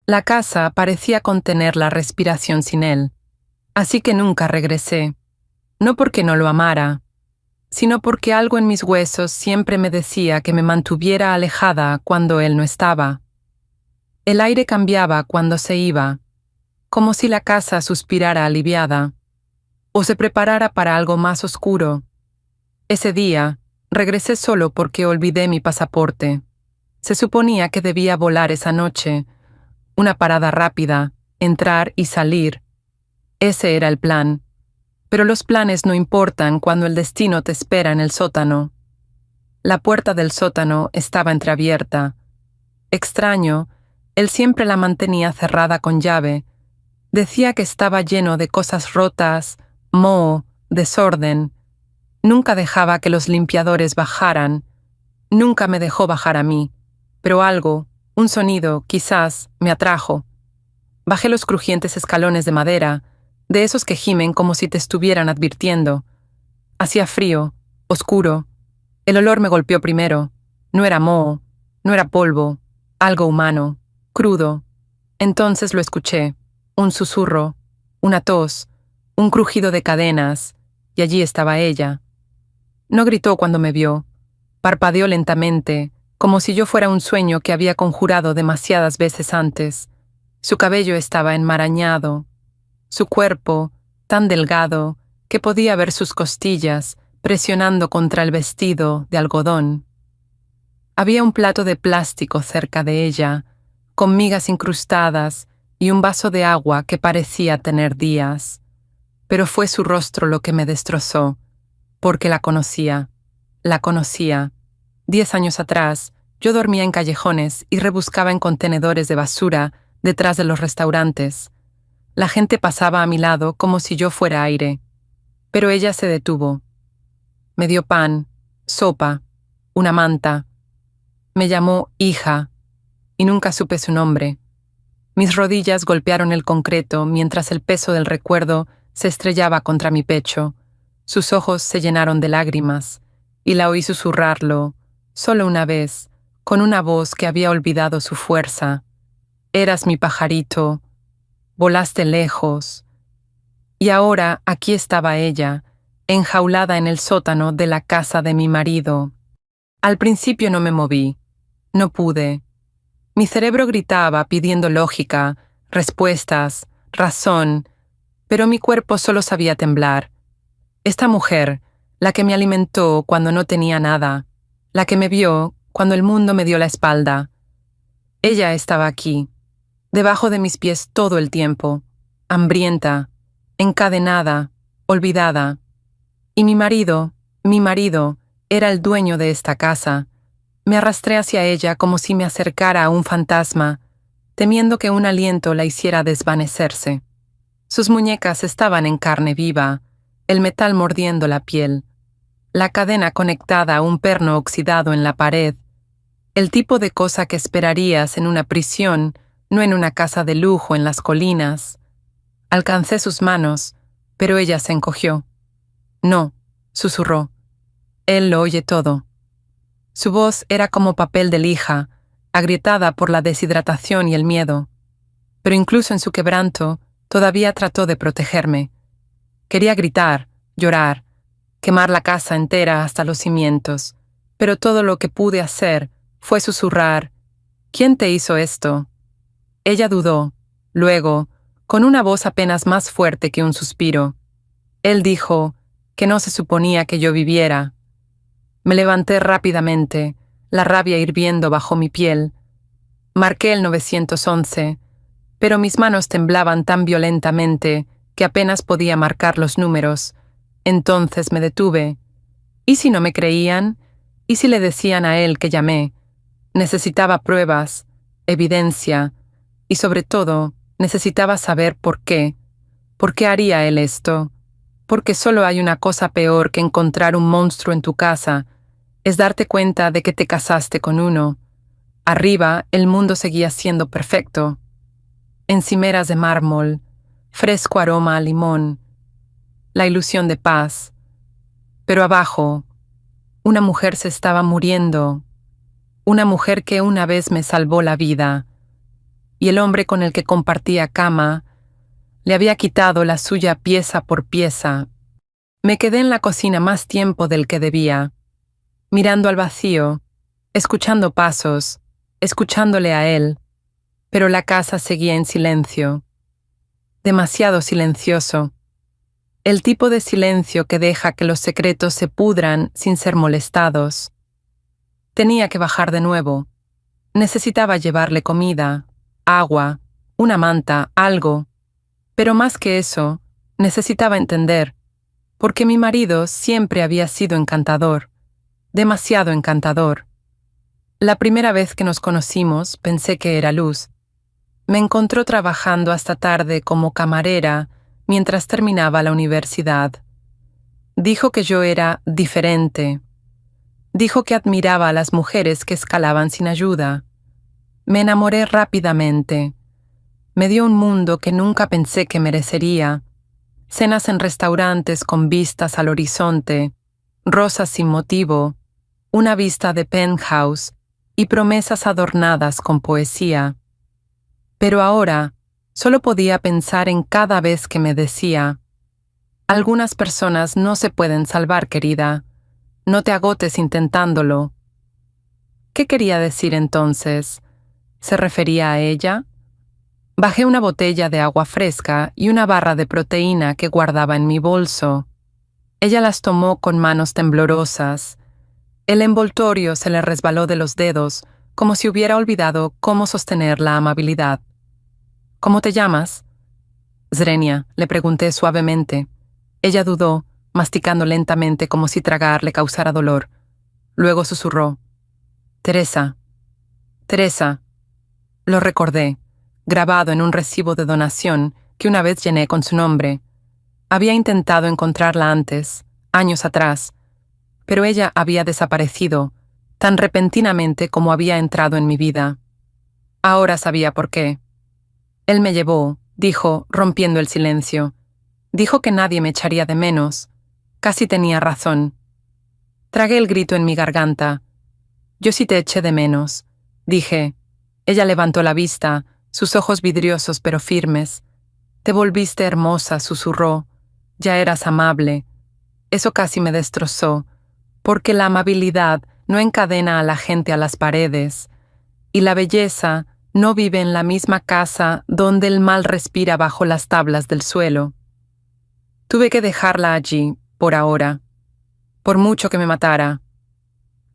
La casa parecía contener la respiración sin él, así que nunca regresé, no porque no lo amara, sino porque algo en mis huesos siempre me decía que me mantuviera alejada cuando él no estaba. El aire cambiaba cuando se iba, como si la casa suspirara aliviada, o se preparara para algo más oscuro. Ese día, regresé solo porque olvidé mi pasaporte. Se suponía que debía volar esa noche, una parada rápida, entrar y salir. Ese era el plan. Pero los planes no importan cuando el destino te espera en el sótano. La puerta del sótano estaba entreabierta. Extraño, él siempre la mantenía cerrada con llave. Decía que estaba lleno de cosas rotas, moho, desorden. Nunca dejaba que los limpiadores bajaran. Nunca me dejó bajar a mí. Pero algo, un sonido, quizás, me atrajo. Bajé los crujientes escalones de madera, de esos que gimen como si te estuvieran advirtiendo. Hacía frío, oscuro. El olor me golpeó primero. No era moho, no era polvo, algo humano, crudo. Entonces lo escuché, un susurro, una tos, un crujido de cadenas, y allí estaba ella. No gritó cuando me vio. Parpadeó lentamente, como si yo fuera un sueño que había conjurado demasiadas veces antes. Su cabello estaba enmarañado, su cuerpo, tan delgado, que podía ver sus costillas presionando contra el vestido de algodón. Había un plato de plástico cerca de ella, con migas incrustadas y un vaso de agua que parecía tener días. Pero fue su rostro lo que me destrozó, porque la conocía. 10 años atrás, yo dormía en callejones y rebuscaba en contenedores de basura detrás de los restaurantes. La gente pasaba a mi lado como si yo fuera aire. Pero ella se detuvo. Me dio pan, sopa, una manta. Me llamó hija, y nunca supe su nombre. Mis rodillas golpearon el concreto mientras el peso del recuerdo se estrellaba contra mi pecho. Sus ojos se llenaron de lágrimas, y la oí susurrarlo, solo una vez, con una voz que había olvidado su fuerza. Eras mi pajarito, volaste lejos. Y ahora aquí estaba ella, enjaulada en el sótano de la casa de mi marido. Al principio no me moví, no pude. Mi cerebro gritaba pidiendo lógica, respuestas, razón, pero mi cuerpo solo sabía temblar. Esta mujer, la que me alimentó cuando no tenía nada, la que me vio cuando el mundo me dio la espalda. Ella estaba aquí, debajo de mis pies todo el tiempo, hambrienta, encadenada, olvidada. Y mi marido, era el dueño de esta casa. Me arrastré hacia ella como si me acercara a un fantasma, temiendo que un aliento la hiciera desvanecerse. Sus muñecas estaban en carne viva, el metal mordiendo la piel, la cadena conectada a un perno oxidado en la pared, el tipo de cosa que esperarías en una prisión, no en una casa de lujo en las colinas. Alcancé sus manos, pero ella se encogió. No, susurró. Él lo oye todo. Su voz era como papel de lija, agrietada por la deshidratación y el miedo. Pero incluso en su quebranto, todavía trató de protegerme. Quería gritar, llorar, quemar la casa entera hasta los cimientos, pero todo lo que pude hacer fue susurrar, ¿quién te hizo esto? Ella dudó, luego, con una voz apenas más fuerte que un suspiro. Él dijo que no se suponía que yo viviera. Me levanté rápidamente, la rabia hirviendo bajo mi piel. Marqué el 911, pero mis manos temblaban tan violentamente que apenas podía marcar los números. Entonces me detuve. ¿Y si no me creían? ¿Y si le decían a él que llamé? Necesitaba pruebas, evidencia, y sobre todo, necesitaba saber por qué. ¿Por qué haría él esto? Porque solo hay una cosa peor que encontrar un monstruo en tu casa, es darte cuenta de que te casaste con uno. Arriba, el mundo seguía siendo perfecto. Encimeras de mármol, fresco aroma a limón, la ilusión de paz. Pero abajo, una mujer se estaba muriendo, una mujer que una vez me salvó la vida, y el hombre con el que compartía cama le había quitado la suya pieza por pieza. Me quedé en la cocina más tiempo del que debía, mirando al vacío, escuchando pasos, escuchándole a él, pero la casa seguía en silencio, demasiado silencioso, el tipo de silencio que deja que los secretos se pudran sin ser molestados. Tenía que bajar de nuevo. Necesitaba llevarle comida, agua, una manta, algo. Pero más que eso, necesitaba entender, porque mi marido siempre había sido encantador, demasiado encantador. La primera vez que nos conocimos pensé que era Luz. Me encontró trabajando hasta tarde como camarera mientras terminaba la universidad. Dijo que yo era diferente. Dijo que admiraba a las mujeres que escalaban sin ayuda. Me enamoré rápidamente. Me dio un mundo que nunca pensé que merecería. Cenas en restaurantes con vistas al horizonte, rosas sin motivo, una vista de penthouse y promesas adornadas con poesía. Pero ahora solo podía pensar en cada vez que me decía: algunas personas no se pueden salvar, querida. No te agotes intentándolo. ¿Qué quería decir entonces? ¿Se refería a ella? Bajé una botella de agua fresca y una barra de proteína que guardaba en mi bolso. Ella las tomó con manos temblorosas. El envoltorio se le resbaló de los dedos, como si hubiera olvidado cómo sostener la amabilidad. ¿Cómo te llamas? Zrenia, le pregunté suavemente. Ella dudó, masticando lentamente como si tragar le causara dolor. Luego susurró: Teresa. Teresa. Lo recordé, grabado en un recibo de donación que una vez llené con su nombre. Había intentado encontrarla antes, años atrás, pero ella había desaparecido, tan repentinamente como había entrado en mi vida. Ahora sabía por qué. Él me llevó, dijo, rompiendo el silencio. Dijo que nadie me echaría de menos. Casi tenía razón. Tragué el grito en mi garganta. Yo sí te eché de menos, dije. Ella levantó la vista, sus ojos vidriosos pero firmes. Te volviste hermosa, susurró. Ya eras amable. Eso casi me destrozó, porque la amabilidad no encadena a la gente a las paredes, y la belleza no vive en la misma casa donde el mal respira bajo las tablas del suelo. Tuve que dejarla allí, por ahora, por mucho que me matara.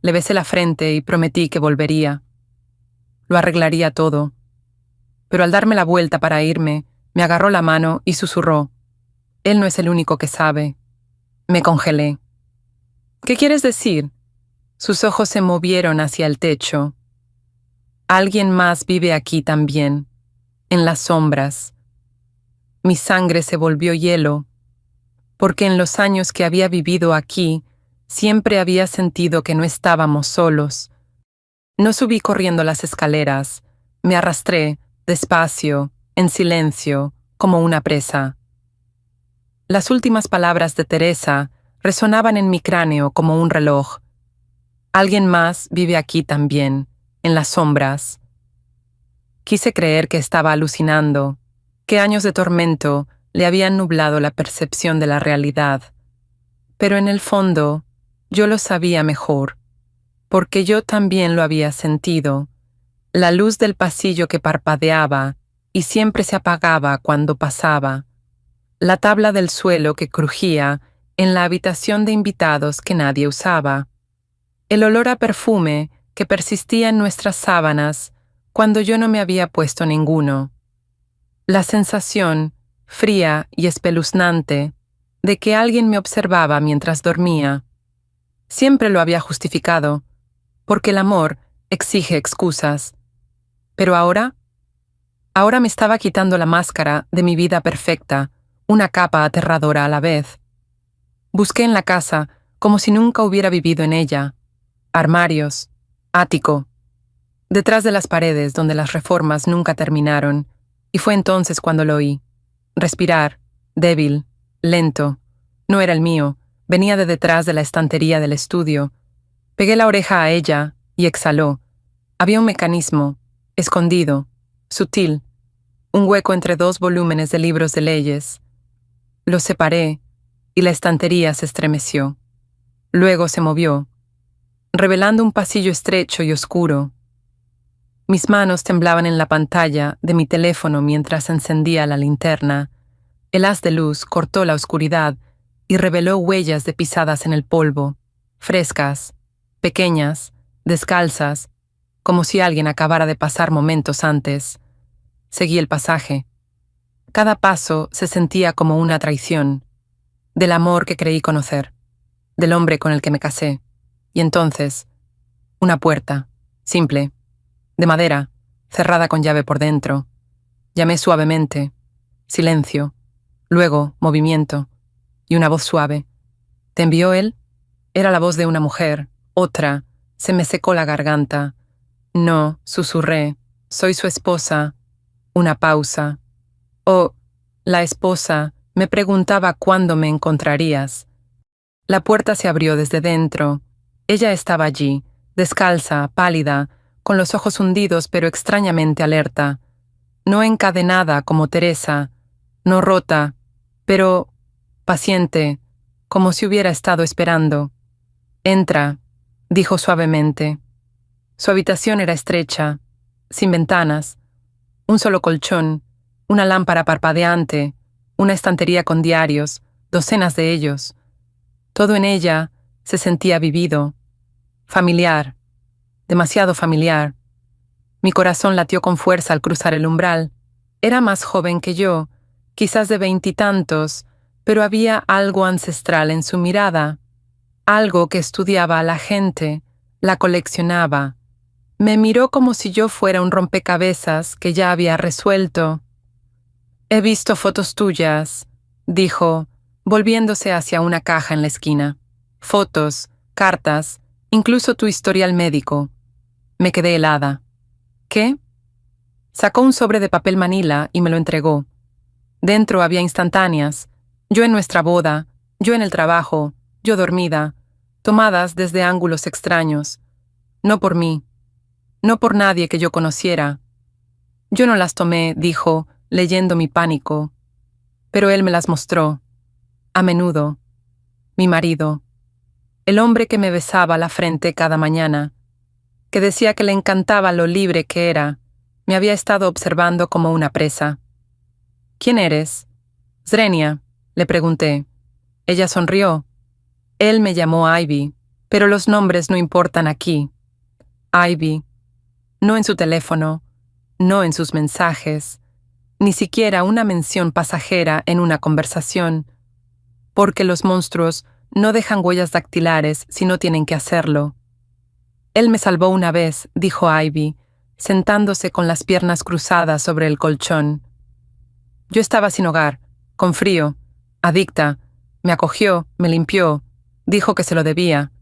Le besé la frente y prometí que volvería. Lo arreglaría todo. Pero al darme la vuelta para irme, me agarró la mano y susurró: Él no es el único que sabe. Me congelé. ¿Qué quieres decir? Sus ojos se movieron hacia el techo. Alguien más vive aquí también, en las sombras. Mi sangre se volvió hielo, porque en los años que había vivido aquí, siempre había sentido que no estábamos solos. No subí corriendo las escaleras, me arrastré, despacio, en silencio, como una presa. Las últimas palabras de Teresa resonaban en mi cráneo como un reloj. Alguien más vive aquí también, en las sombras. Quise creer que estaba alucinando, que años de tormento le habían nublado la percepción de la realidad. Pero en el fondo, yo lo sabía mejor, porque yo también lo había sentido. La luz del pasillo que parpadeaba y siempre se apagaba cuando pasaba. La tabla del suelo que crujía en la habitación de invitados que nadie usaba. El olor a perfume que persistía en nuestras sábanas cuando yo no me había puesto ninguno. La sensación, fría y espeluznante, de que alguien me observaba mientras dormía. Siempre lo había justificado, porque el amor exige excusas. Pero ahora me estaba quitando la máscara de mi vida perfecta, una capa aterradora a la vez. Busqué en la casa como si nunca hubiera vivido en ella. Armarios, ático, detrás de las paredes donde las reformas nunca terminaron, y fue entonces cuando lo oí. Respirar, débil, lento. No era el mío, venía de detrás de la estantería del estudio. Pegué la oreja a ella y exhaló. Había un mecanismo, escondido, sutil, un hueco entre dos volúmenes de libros de leyes. Los separé y la estantería se estremeció. Luego se movió, revelando un pasillo estrecho y oscuro. Mis manos temblaban en la pantalla de mi teléfono mientras encendía la linterna. El haz de luz cortó la oscuridad y reveló huellas de pisadas en el polvo, frescas, pequeñas, descalzas, como si alguien acabara de pasar momentos antes. Seguí el pasaje. Cada paso se sentía como una traición, del amor que creí conocer, del hombre con el que me casé. Y entonces, una puerta, simple, de madera, cerrada con llave por dentro. Llamé suavemente. Silencio. Luego, movimiento. Y una voz suave. ¿Te envió él? Era la voz de una mujer. Otra. Se me secó la garganta. No, susurré. Soy su esposa. Una pausa. Oh, la esposa. Me preguntaba cuándo me encontrarías. La puerta se abrió desde dentro. Ella estaba allí, descalza, pálida, con los ojos hundidos pero extrañamente alerta. No encadenada como Teresa, no rota, pero paciente, como si hubiera estado esperando. Entra, dijo suavemente. Su habitación era estrecha, sin ventanas, un solo colchón, una lámpara parpadeante, una estantería con diarios, docenas de ellos. Todo en ella se sentía vivido, familiar, demasiado familiar. Mi corazón latió con fuerza al cruzar el umbral. Era más joven que yo, quizás de 20 y tantos, pero había algo ancestral en su mirada, algo que estudiaba a la gente, la coleccionaba. Me miró como si yo fuera un rompecabezas que ya había resuelto. He visto fotos tuyas, dijo, volviéndose hacia una caja en la esquina. Fotos, cartas, incluso tu historial médico. Me quedé helada. ¿Qué? Sacó un sobre de papel manila y me lo entregó. Dentro había instantáneas, yo en nuestra boda, yo en el trabajo, yo dormida, tomadas desde ángulos extraños. No por mí, no por nadie que yo conociera. Yo no las tomé, dijo, leyendo mi pánico, pero él me las mostró. A menudo. Mi marido. El hombre que me besaba la frente cada mañana, que decía que le encantaba lo libre que era, me había estado observando como una presa. ¿Quién eres? Zrenia, le pregunté. Ella sonrió. Él me llamó Ivy, pero los nombres no importan aquí. Ivy. No en su teléfono, no en sus mensajes, ni siquiera una mención pasajera en una conversación, porque los monstruos no dejan huellas dactilares si no tienen que hacerlo. Él me salvó una vez, dijo Ivy, sentándose con las piernas cruzadas sobre el colchón. Yo estaba sin hogar, con frío, adicta, me acogió, me limpió, dijo que se lo debía.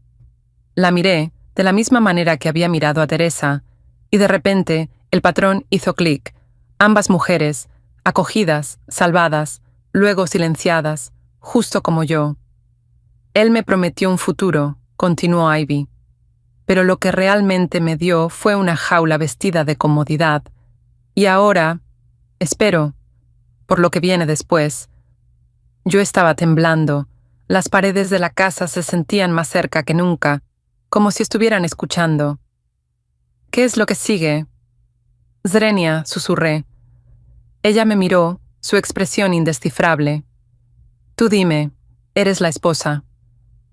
La miré, de la misma manera que había mirado a Teresa, y de repente el patrón hizo clic. Ambas mujeres, acogidas, salvadas, luego silenciadas, justo como yo. Él me prometió un futuro, continuó Ivy, pero lo que realmente me dio fue una jaula vestida de comodidad. Y ahora, espero, por lo que viene después. Yo estaba temblando. Las paredes de la casa se sentían más cerca que nunca, como si estuvieran escuchando. ¿Qué es lo que sigue? Zrenia, susurré. Ella me miró, su expresión indescifrable. Tú dime, eres la esposa.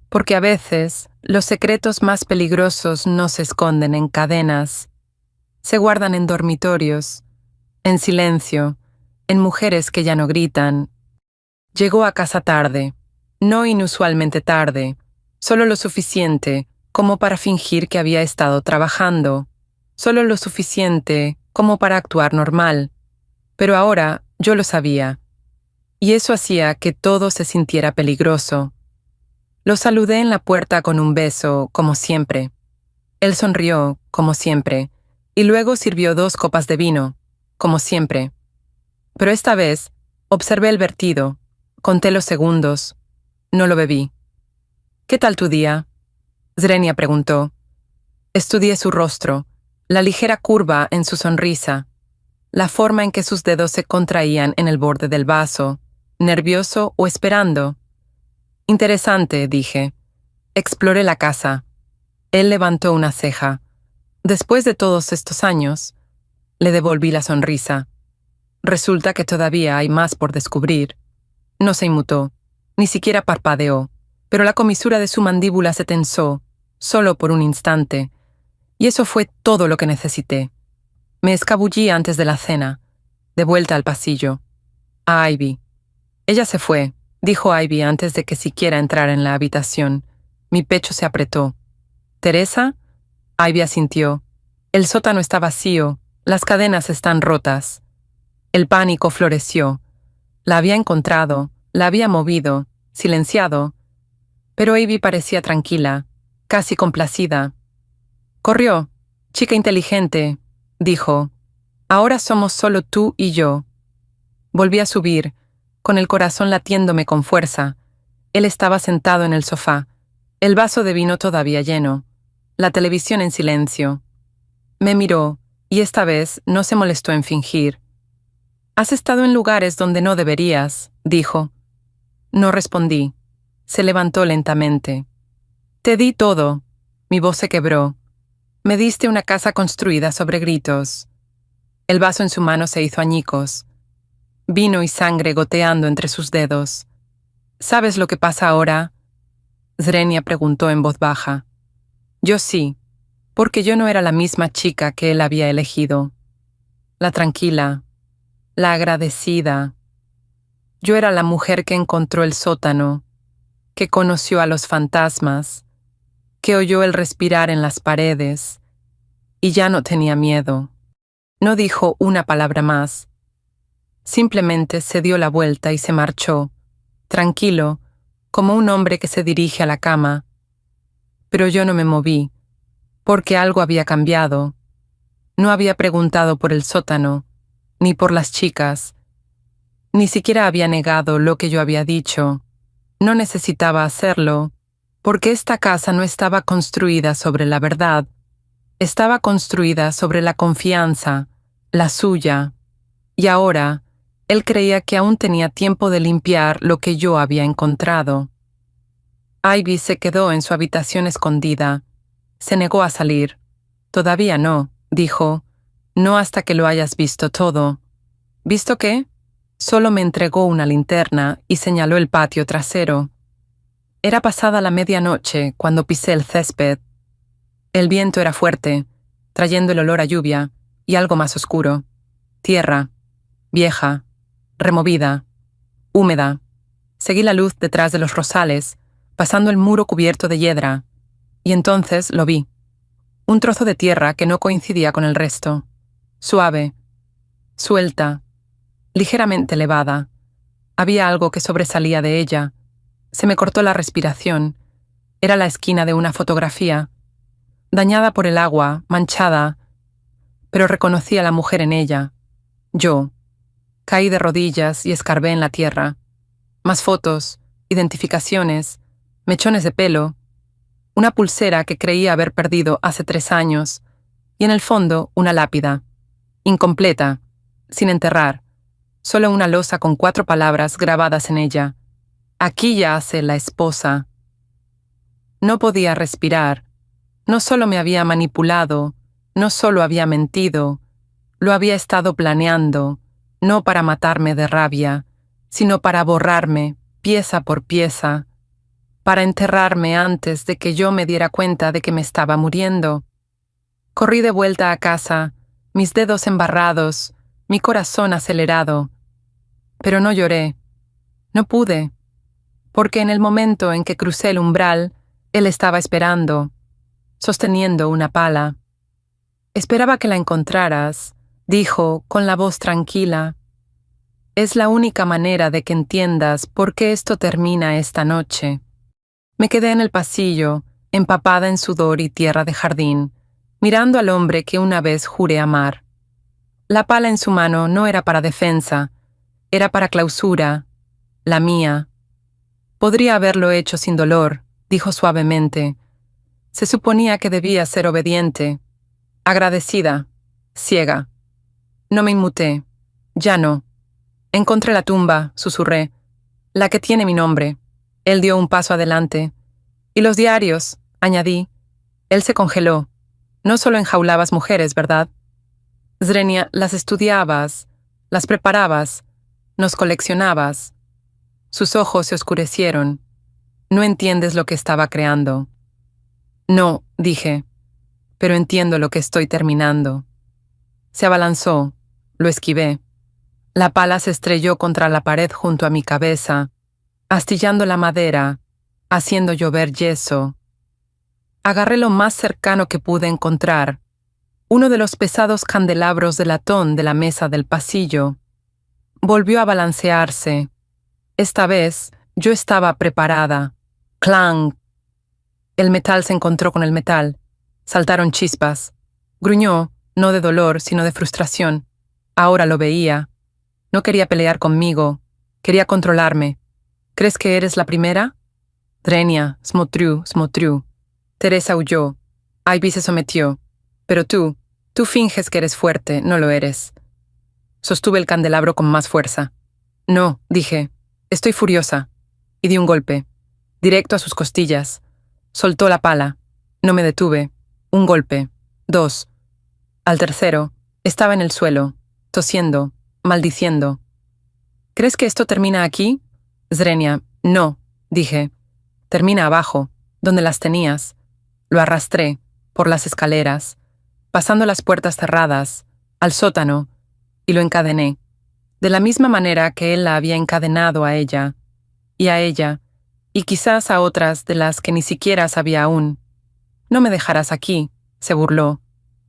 Porque a veces los secretos más peligrosos no se esconden en cadenas, se guardan en dormitorios, en silencio, en mujeres que ya no gritan. Llegó a casa tarde, no inusualmente tarde, solo lo suficiente como para fingir que había estado trabajando, solo lo suficiente como para actuar normal. Pero ahora yo lo sabía, y eso hacía que todo se sintiera peligroso. Lo saludé en la puerta con un beso, como siempre. Él sonrió, como siempre, y luego sirvió 2 copas de vino, como siempre. Pero esta vez observé el vertido, conté los segundos, no lo bebí. ¿Qué tal tu día? Zrenia preguntó. Estudié su rostro, la ligera curva en su sonrisa. la forma en que sus dedos se contraían en el borde del vaso, nervioso o esperando. Interesante, dije. Exploré la casa. Él levantó una ceja. Después de todos estos años, le devolví la sonrisa. Resulta que todavía hay más por descubrir. No se inmutó, ni siquiera parpadeó, pero la comisura de su mandíbula se tensó, solo por un instante, y eso fue todo lo que necesité. Me escabullí antes de la cena, de vuelta al pasillo. A Ivy. Ella se fue, dijo Ivy antes de que siquiera entrara en la habitación. Mi pecho se apretó. ¿Teresa? Ivy asintió. El sótano está vacío, las cadenas están rotas. El pánico floreció. La había encontrado, la había movido, silenciado. Pero Ivy parecía tranquila, casi complacida. Corrió. Chica inteligente, dijo. Ahora somos solo tú y yo. Volví a subir, con el corazón latiéndome con fuerza. Él estaba sentado en el sofá, el vaso de vino todavía lleno, la televisión en silencio. Me miró, y esta vez no se molestó en fingir. «Has estado en lugares donde no deberías», dijo. No respondí. Se levantó lentamente. «Te di todo». Mi voz se quebró. «Me diste una casa construida sobre gritos». El vaso en su mano se hizo añicos. Vino y sangre goteando entre sus dedos. «¿Sabes lo que pasa ahora?», Zrenia preguntó en voz baja. Yo sí, porque yo no era la misma chica que él había elegido. La tranquila, la agradecida. Yo era la mujer que encontró el sótano, que conoció a los fantasmas, que oyó el respirar en las paredes, y ya no tenía miedo. No dijo una palabra más. Simplemente se dio la vuelta y se marchó, tranquilo, como un hombre que se dirige a la cama. Pero yo no me moví, porque algo había cambiado. No había preguntado por el sótano, ni por las chicas. Ni siquiera había negado lo que yo había dicho. No necesitaba hacerlo, porque esta casa no estaba construida sobre la verdad. Estaba construida sobre la confianza, la suya. Y ahora, él creía que aún tenía tiempo de limpiar lo que yo había encontrado. Ivy se quedó en su habitación escondida. Se negó a salir. Todavía no, dijo. No hasta que lo hayas visto todo. ¿Visto qué? Solo me entregó una linterna y señaló el patio trasero. Era pasada la medianoche cuando pisé el césped. El viento era fuerte, trayendo el olor a lluvia y algo más oscuro. Tierra, vieja, removida, húmeda. Seguí la luz detrás de los rosales, pasando el muro cubierto de hiedra, y entonces lo vi. Un trozo de tierra que no coincidía con el resto. Suave, suelta, ligeramente elevada. Había algo que sobresalía de ella. Se me cortó la respiración. Era la esquina de una fotografía. Dañada por el agua, manchada, pero reconocí a la mujer en ella. Yo. Caí de rodillas y escarbé en la tierra. Más fotos, identificaciones, mechones de pelo, una pulsera que creía haber perdido hace 3 años, y en el fondo una lápida, incompleta, sin enterrar, solo una losa con 4 palabras grabadas en ella. Aquí yace la esposa. No podía respirar. No solo me había manipulado, no solo había mentido, lo había estado planeando, no para matarme de rabia, sino para borrarme, pieza por pieza, para enterrarme antes de que yo me diera cuenta de que me estaba muriendo. Corrí de vuelta a casa, mis dedos embarrados, mi corazón acelerado. Pero no lloré. No pude, porque en el momento en que crucé el umbral, él estaba esperando, sosteniendo una pala. Esperaba que la encontraras, dijo con la voz tranquila. Es la única manera de que entiendas por qué esto termina esta noche. Me quedé en el pasillo, empapada en sudor y tierra de jardín, mirando al hombre que una vez juré amar. La pala en su mano no era para defensa, era para clausura, la mía. Podría haberlo hecho sin dolor, dijo suavemente. Se suponía que debía ser obediente, agradecida, ciega. No me inmuté. Ya no. Encontré la tumba, susurré. La que tiene mi nombre. Él dio un paso adelante. Y los diarios, añadí. Él se congeló. No solo enjaulabas mujeres, ¿verdad? Zrenia, las estudiabas, las preparabas, nos coleccionabas. Sus ojos se oscurecieron. No entiendes lo que estaba creando. No, dije, pero entiendo lo que estoy terminando. Se abalanzó, lo esquivé. La pala se estrelló contra la pared junto a mi cabeza, astillando la madera, haciendo llover yeso. Agarré lo más cercano que pude encontrar, uno de los pesados candelabros de latón de la mesa del pasillo. Volvió a balancearse. Esta vez yo estaba preparada. ¡Clang! El metal se encontró con el metal. Saltaron chispas. Gruñó, no de dolor, sino de frustración. Ahora lo veía. No quería pelear conmigo. Quería controlarme. ¿Crees que eres la primera? Drenia, Smotru. Teresa huyó. Ivy se sometió. Pero tú finges que eres fuerte, no lo eres. Sostuve el candelabro con más fuerza. No, dije. Estoy furiosa. Y di un golpe. Directo a sus costillas. Soltó la pala. No me detuve. Un golpe. 2. Al tercero, estaba en el suelo, tosiendo, maldiciendo. ¿Crees que esto termina aquí? Zrenia, no, dije. Termina abajo, donde las tenías. Lo arrastré, por las escaleras, pasando las puertas cerradas, al sótano, y lo encadené, de la misma manera que él la había encadenado a ella, y quizás a otras de las que ni siquiera sabía aún. No me dejarás aquí, se burló.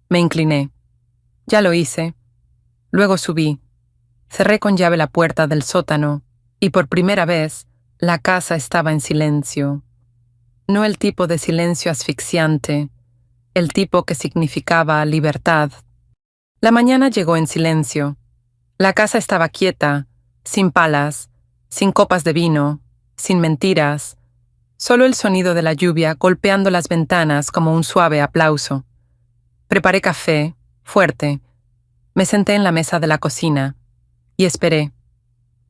Me incliné. Ya lo hice. Luego subí. Cerré con llave la puerta del sótano, y por primera vez, la casa estaba en silencio. No el tipo de silencio asfixiante, el tipo que significaba libertad. La mañana llegó en silencio. La casa estaba quieta, sin palas, sin copas de vino, sin mentiras, solo el sonido de la lluvia golpeando las ventanas como un suave aplauso. Preparé café, fuerte. Me senté en la mesa de la cocina y esperé.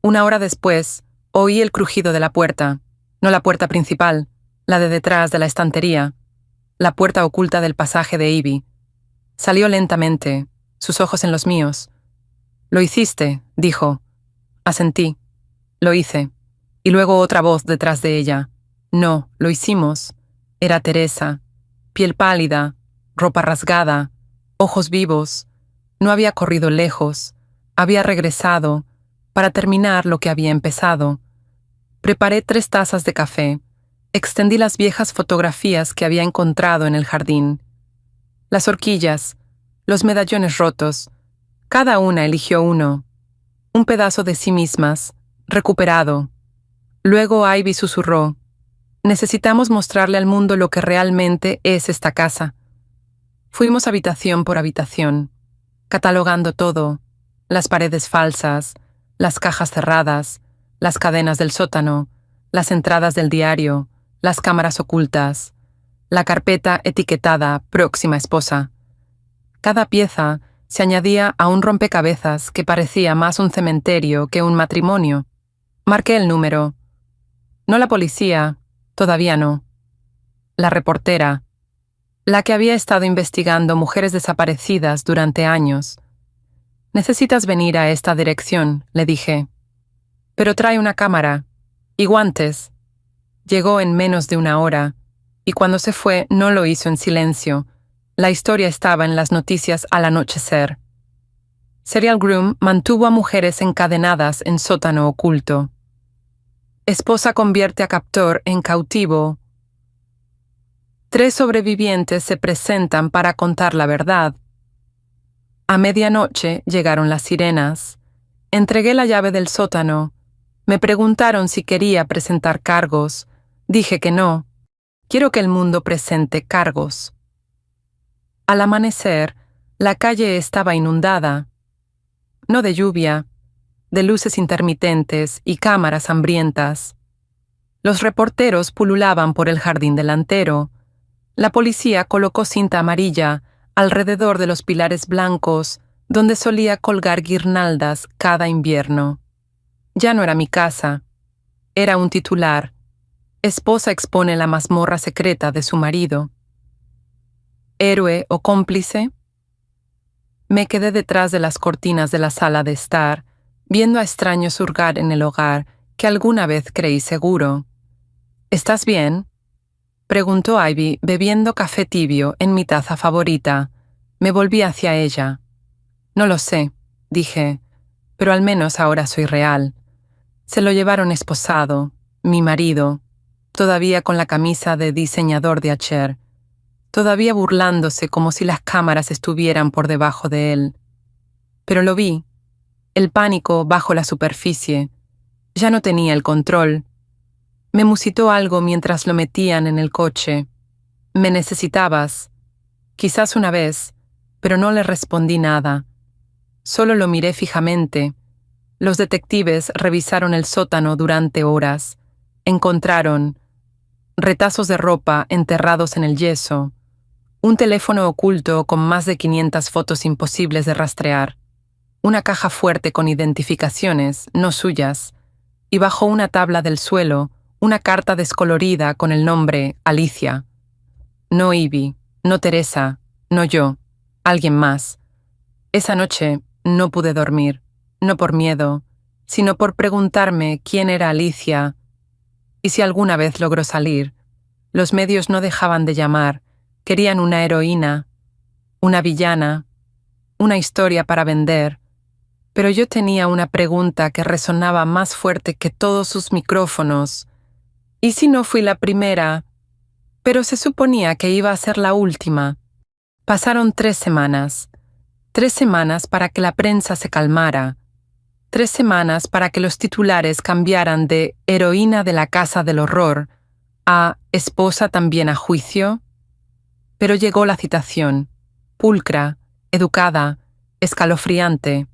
1 hora después, oí el crujido de la puerta, no la puerta principal, la de detrás de la estantería, la puerta oculta del pasaje de Ivy. Salió lentamente, sus ojos en los míos. «Lo hiciste», dijo. Asentí. «Lo hice». Y luego otra voz detrás de ella. «No, lo hicimos». Era Teresa, piel pálida, ropa rasgada, ojos vivos. No había corrido lejos, había regresado para terminar lo que había empezado. Preparé 3 tazas de café, extendí las viejas fotografías que había encontrado en el jardín. Las horquillas, los medallones rotos, cada una eligió uno, un pedazo de sí mismas, recuperado. Luego Ivy susurró: «Necesitamos mostrarle al mundo lo que realmente es esta casa». Fuimos habitación por habitación, catalogando todo, las paredes falsas, las cajas cerradas, las cadenas del sótano, las entradas del diario, las cámaras ocultas, la carpeta etiquetada «Próxima esposa». Cada pieza se añadía a un rompecabezas que parecía más un cementerio que un matrimonio. Marqué el número. No la policía, todavía no. La reportera, la que había estado investigando mujeres desaparecidas durante años. «Necesitas venir a esta dirección», le dije. «Pero trae una cámara y guantes». Llegó en menos de 1 hora, y cuando se fue no lo hizo en silencio. La historia estaba en las noticias al anochecer. Serial Groom mantuvo a mujeres encadenadas en sótano oculto. Esposa convierte a captor en cautivo. 3 sobrevivientes se presentan para contar la verdad. A medianoche llegaron las sirenas. Entregué la llave del sótano. Me preguntaron si quería presentar cargos. Dije que no. Quiero que el mundo presente cargos. Al amanecer, la calle estaba inundada. No de lluvia, de luces intermitentes y cámaras hambrientas. Los reporteros pululaban por el jardín delantero. La policía colocó cinta amarilla alrededor de los pilares blancos donde solía colgar guirnaldas cada invierno. Ya no era mi casa, era un titular. Esposa expone la mazmorra secreta de su marido. ¿Héroe o cómplice? Me quedé detrás de las cortinas de la sala de estar, viendo a extraños hurgar en el hogar que alguna vez creí seguro. ¿Estás bien?, preguntó Ivy, bebiendo café tibio en mi taza favorita. Me volví hacia ella. No lo sé, dije, pero al menos ahora soy real. Se lo llevaron esposado, mi marido, todavía con la camisa de diseñador de Acher, todavía burlándose como si las cámaras estuvieran por debajo de él. Pero lo vi, el pánico bajo la superficie. Ya no tenía el control. Me musitó algo mientras lo metían en el coche. Me necesitabas. Quizás una vez, pero no le respondí nada. Solo lo miré fijamente. Los detectives revisaron el sótano durante horas. Encontraron retazos de ropa enterrados en el yeso, un teléfono oculto con más de 500 fotos imposibles de rastrear, una caja fuerte con identificaciones, no suyas, y bajo una tabla del suelo, una carta descolorida con el nombre Alicia. No Ivy, no Teresa, no yo, alguien más. Esa noche no pude dormir, no por miedo, sino por preguntarme quién era Alicia y si alguna vez logró salir. Los medios no dejaban de llamar, querían una heroína, una villana, una historia para vender, pero yo tenía una pregunta que resonaba más fuerte que todos sus micrófonos. ¿Y si no fui la primera? Pero se suponía que iba a ser la última. Pasaron 3 semanas. 3 semanas para que la prensa se calmara. 3 semanas para que los titulares cambiaran de heroína de la casa del horror a esposa también a juicio. Pero llegó la citación, pulcra, educada, escalofriante.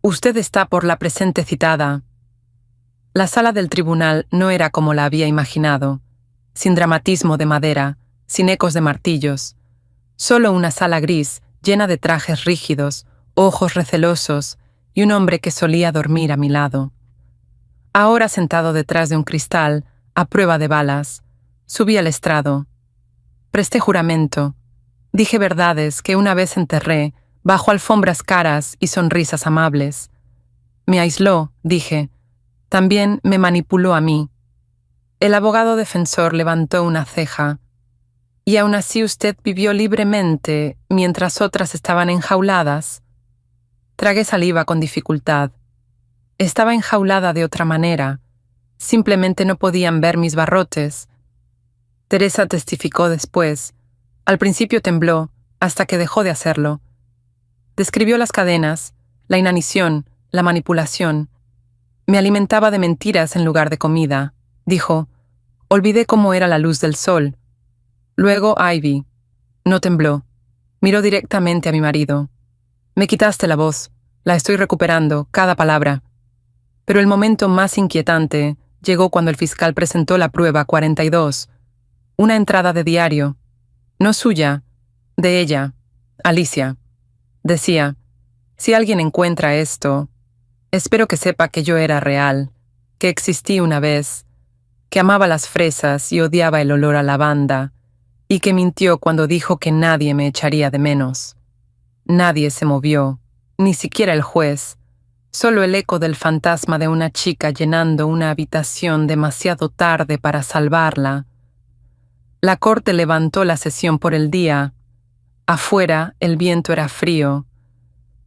Usted está por la presente citada. La sala del tribunal no era como la había imaginado, sin dramatismo de madera, sin ecos de martillos. Solo una sala gris, llena de trajes rígidos, ojos recelosos y un hombre que solía dormir a mi lado. Ahora sentado detrás de un cristal, a prueba de balas, subí al estrado. Presté juramento. Dije verdades que una vez enterré bajo alfombras caras y sonrisas amables. Me aisló, dije. También me manipuló a mí. El abogado defensor levantó una ceja. ¿Y aún así usted vivió libremente mientras otras estaban enjauladas? Tragué saliva con dificultad. Estaba enjaulada de otra manera. Simplemente no podían ver mis barrotes. Teresa testificó después. Al principio tembló, hasta que dejó de hacerlo. Describió las cadenas, la inanición, la manipulación. Me alimentaba de mentiras en lugar de comida. Dijo, olvidé cómo era la luz del sol. Luego Ivy. No tembló. Miró directamente a mi marido. Me quitaste la voz. La estoy recuperando, cada palabra. Pero el momento más inquietante llegó cuando el fiscal presentó la prueba 42. Una entrada de diario. No suya, de ella, Alicia. Decía, si alguien encuentra esto, espero que sepa que yo era real, que existí una vez, que amaba las fresas y odiaba el olor a lavanda, y que mintió cuando dijo que nadie me echaría de menos. Nadie se movió, ni siquiera el juez, solo el eco del fantasma de una chica llenando una habitación demasiado tarde para salvarla. La corte levantó la sesión por el día. Afuera el viento era frío,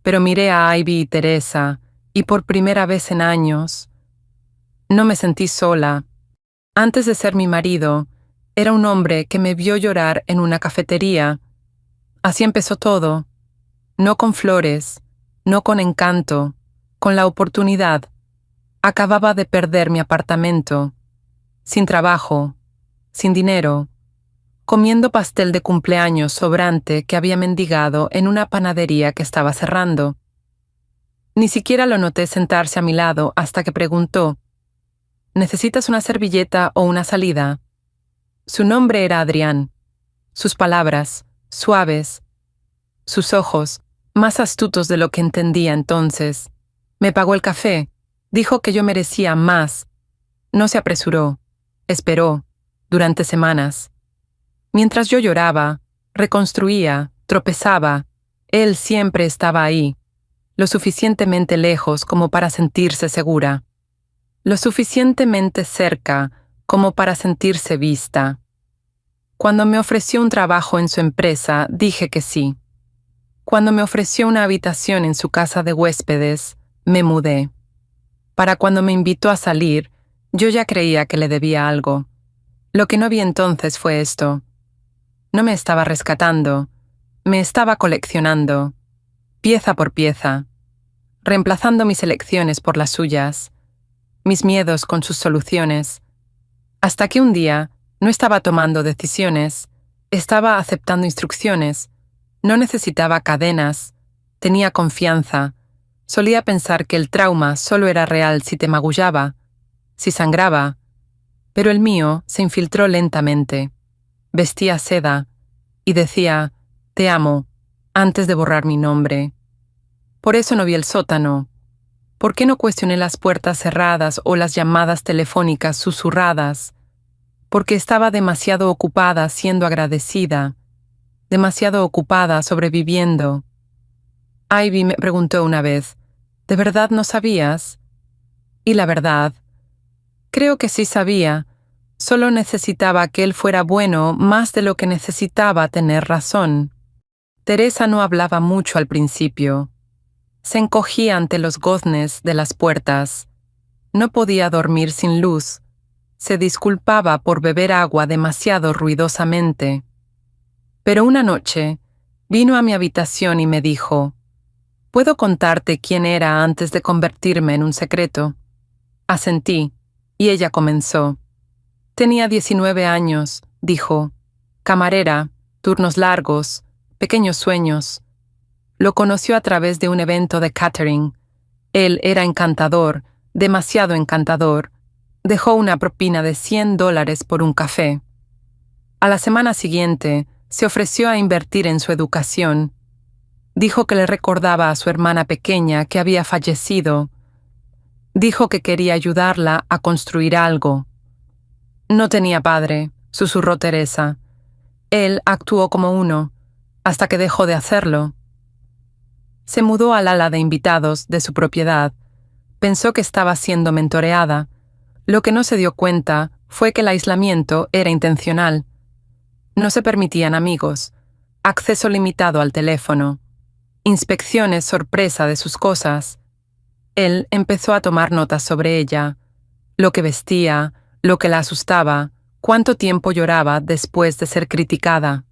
pero miré a Ivy y Teresa, y por primera vez en años, no me sentí sola. Antes de ser mi marido, era un hombre que me vio llorar en una cafetería. Así empezó todo. No con flores, no con encanto, con la oportunidad. Acababa de perder mi apartamento, sin trabajo, sin dinero, comiendo pastel de cumpleaños sobrante que había mendigado en una panadería que estaba cerrando. Ni siquiera lo noté sentarse a mi lado hasta que preguntó, ¿necesitas una servilleta o una salida? Su nombre era Adrián. Sus palabras, suaves. Sus ojos, más astutos de lo que entendía entonces. Me pagó el café, dijo que yo merecía más. No se apresuró, esperó, durante semanas. Mientras yo lloraba, reconstruía, tropezaba, él siempre estaba ahí, lo suficientemente lejos como para sentirse segura, lo suficientemente cerca como para sentirse vista. Cuando me ofreció un trabajo en su empresa, dije que sí. Cuando me ofreció una habitación en su casa de huéspedes, me mudé. Para cuando me invitó a salir, yo ya creía que le debía algo. Lo que no vi entonces fue esto. No me estaba rescatando, me estaba coleccionando, pieza por pieza, reemplazando mis elecciones por las suyas, mis miedos con sus soluciones, hasta que un día no estaba tomando decisiones, estaba aceptando instrucciones, no necesitaba cadenas, tenía confianza, solía pensar que el trauma solo era real si te magullaba, si sangraba, pero el mío se infiltró lentamente. Vestía seda y decía, te amo, antes de borrar mi nombre. Por eso no vi el sótano. ¿Por qué no cuestioné las puertas cerradas o las llamadas telefónicas susurradas? Porque estaba demasiado ocupada siendo agradecida, demasiado ocupada sobreviviendo. Ivy me preguntó una vez, ¿de verdad no sabías? Y la verdad, creo que sí sabía. Solo necesitaba que él fuera bueno más de lo que necesitaba tener razón. Teresa no hablaba mucho al principio. Se encogía ante los goznes de las puertas. No podía dormir sin luz. Se disculpaba por beber agua demasiado ruidosamente. Pero una noche vino a mi habitación y me dijo, ¿puedo contarte quién era antes de convertirme en un secreto? Asentí, y ella comenzó. Tenía 19 años, dijo. Camarera, turnos largos, pequeños sueños. Lo conoció a través de un evento de catering. Él era encantador, demasiado encantador. Dejó una propina de $100 por un café. A la semana siguiente, se ofreció a invertir en su educación. Dijo que le recordaba a su hermana pequeña que había fallecido. Dijo que quería ayudarla a construir algo. No tenía padre, susurró Teresa. Él actuó como uno, hasta que dejó de hacerlo. Se mudó al ala de invitados de su propiedad. Pensó que estaba siendo mentoreada. Lo que no se dio cuenta fue que el aislamiento era intencional. No se permitían amigos, acceso limitado al teléfono, inspecciones sorpresa de sus cosas. Él empezó a tomar notas sobre ella, lo que vestía, lo que la asustaba, cuánto tiempo lloraba después de ser criticada.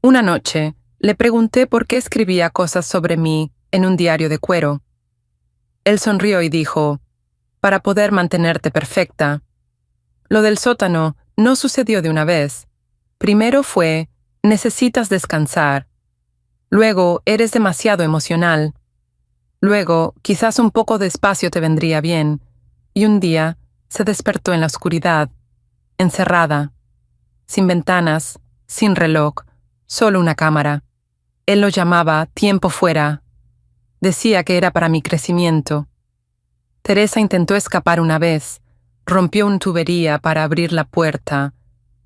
Una noche, le pregunté por qué escribía cosas sobre mí en un diario de cuero. Él sonrió y dijo, para poder mantenerte perfecta. Lo del sótano no sucedió de una vez. Primero fue, necesitas descansar. Luego, eres demasiado emocional. Luego, quizás un poco de espacio te vendría bien. Y un día, se despertó en la oscuridad, encerrada, sin ventanas, sin reloj, solo una cámara. Él lo llamaba tiempo fuera. Decía que era para mi crecimiento. Teresa intentó escapar una vez, rompió una tubería para abrir la puerta.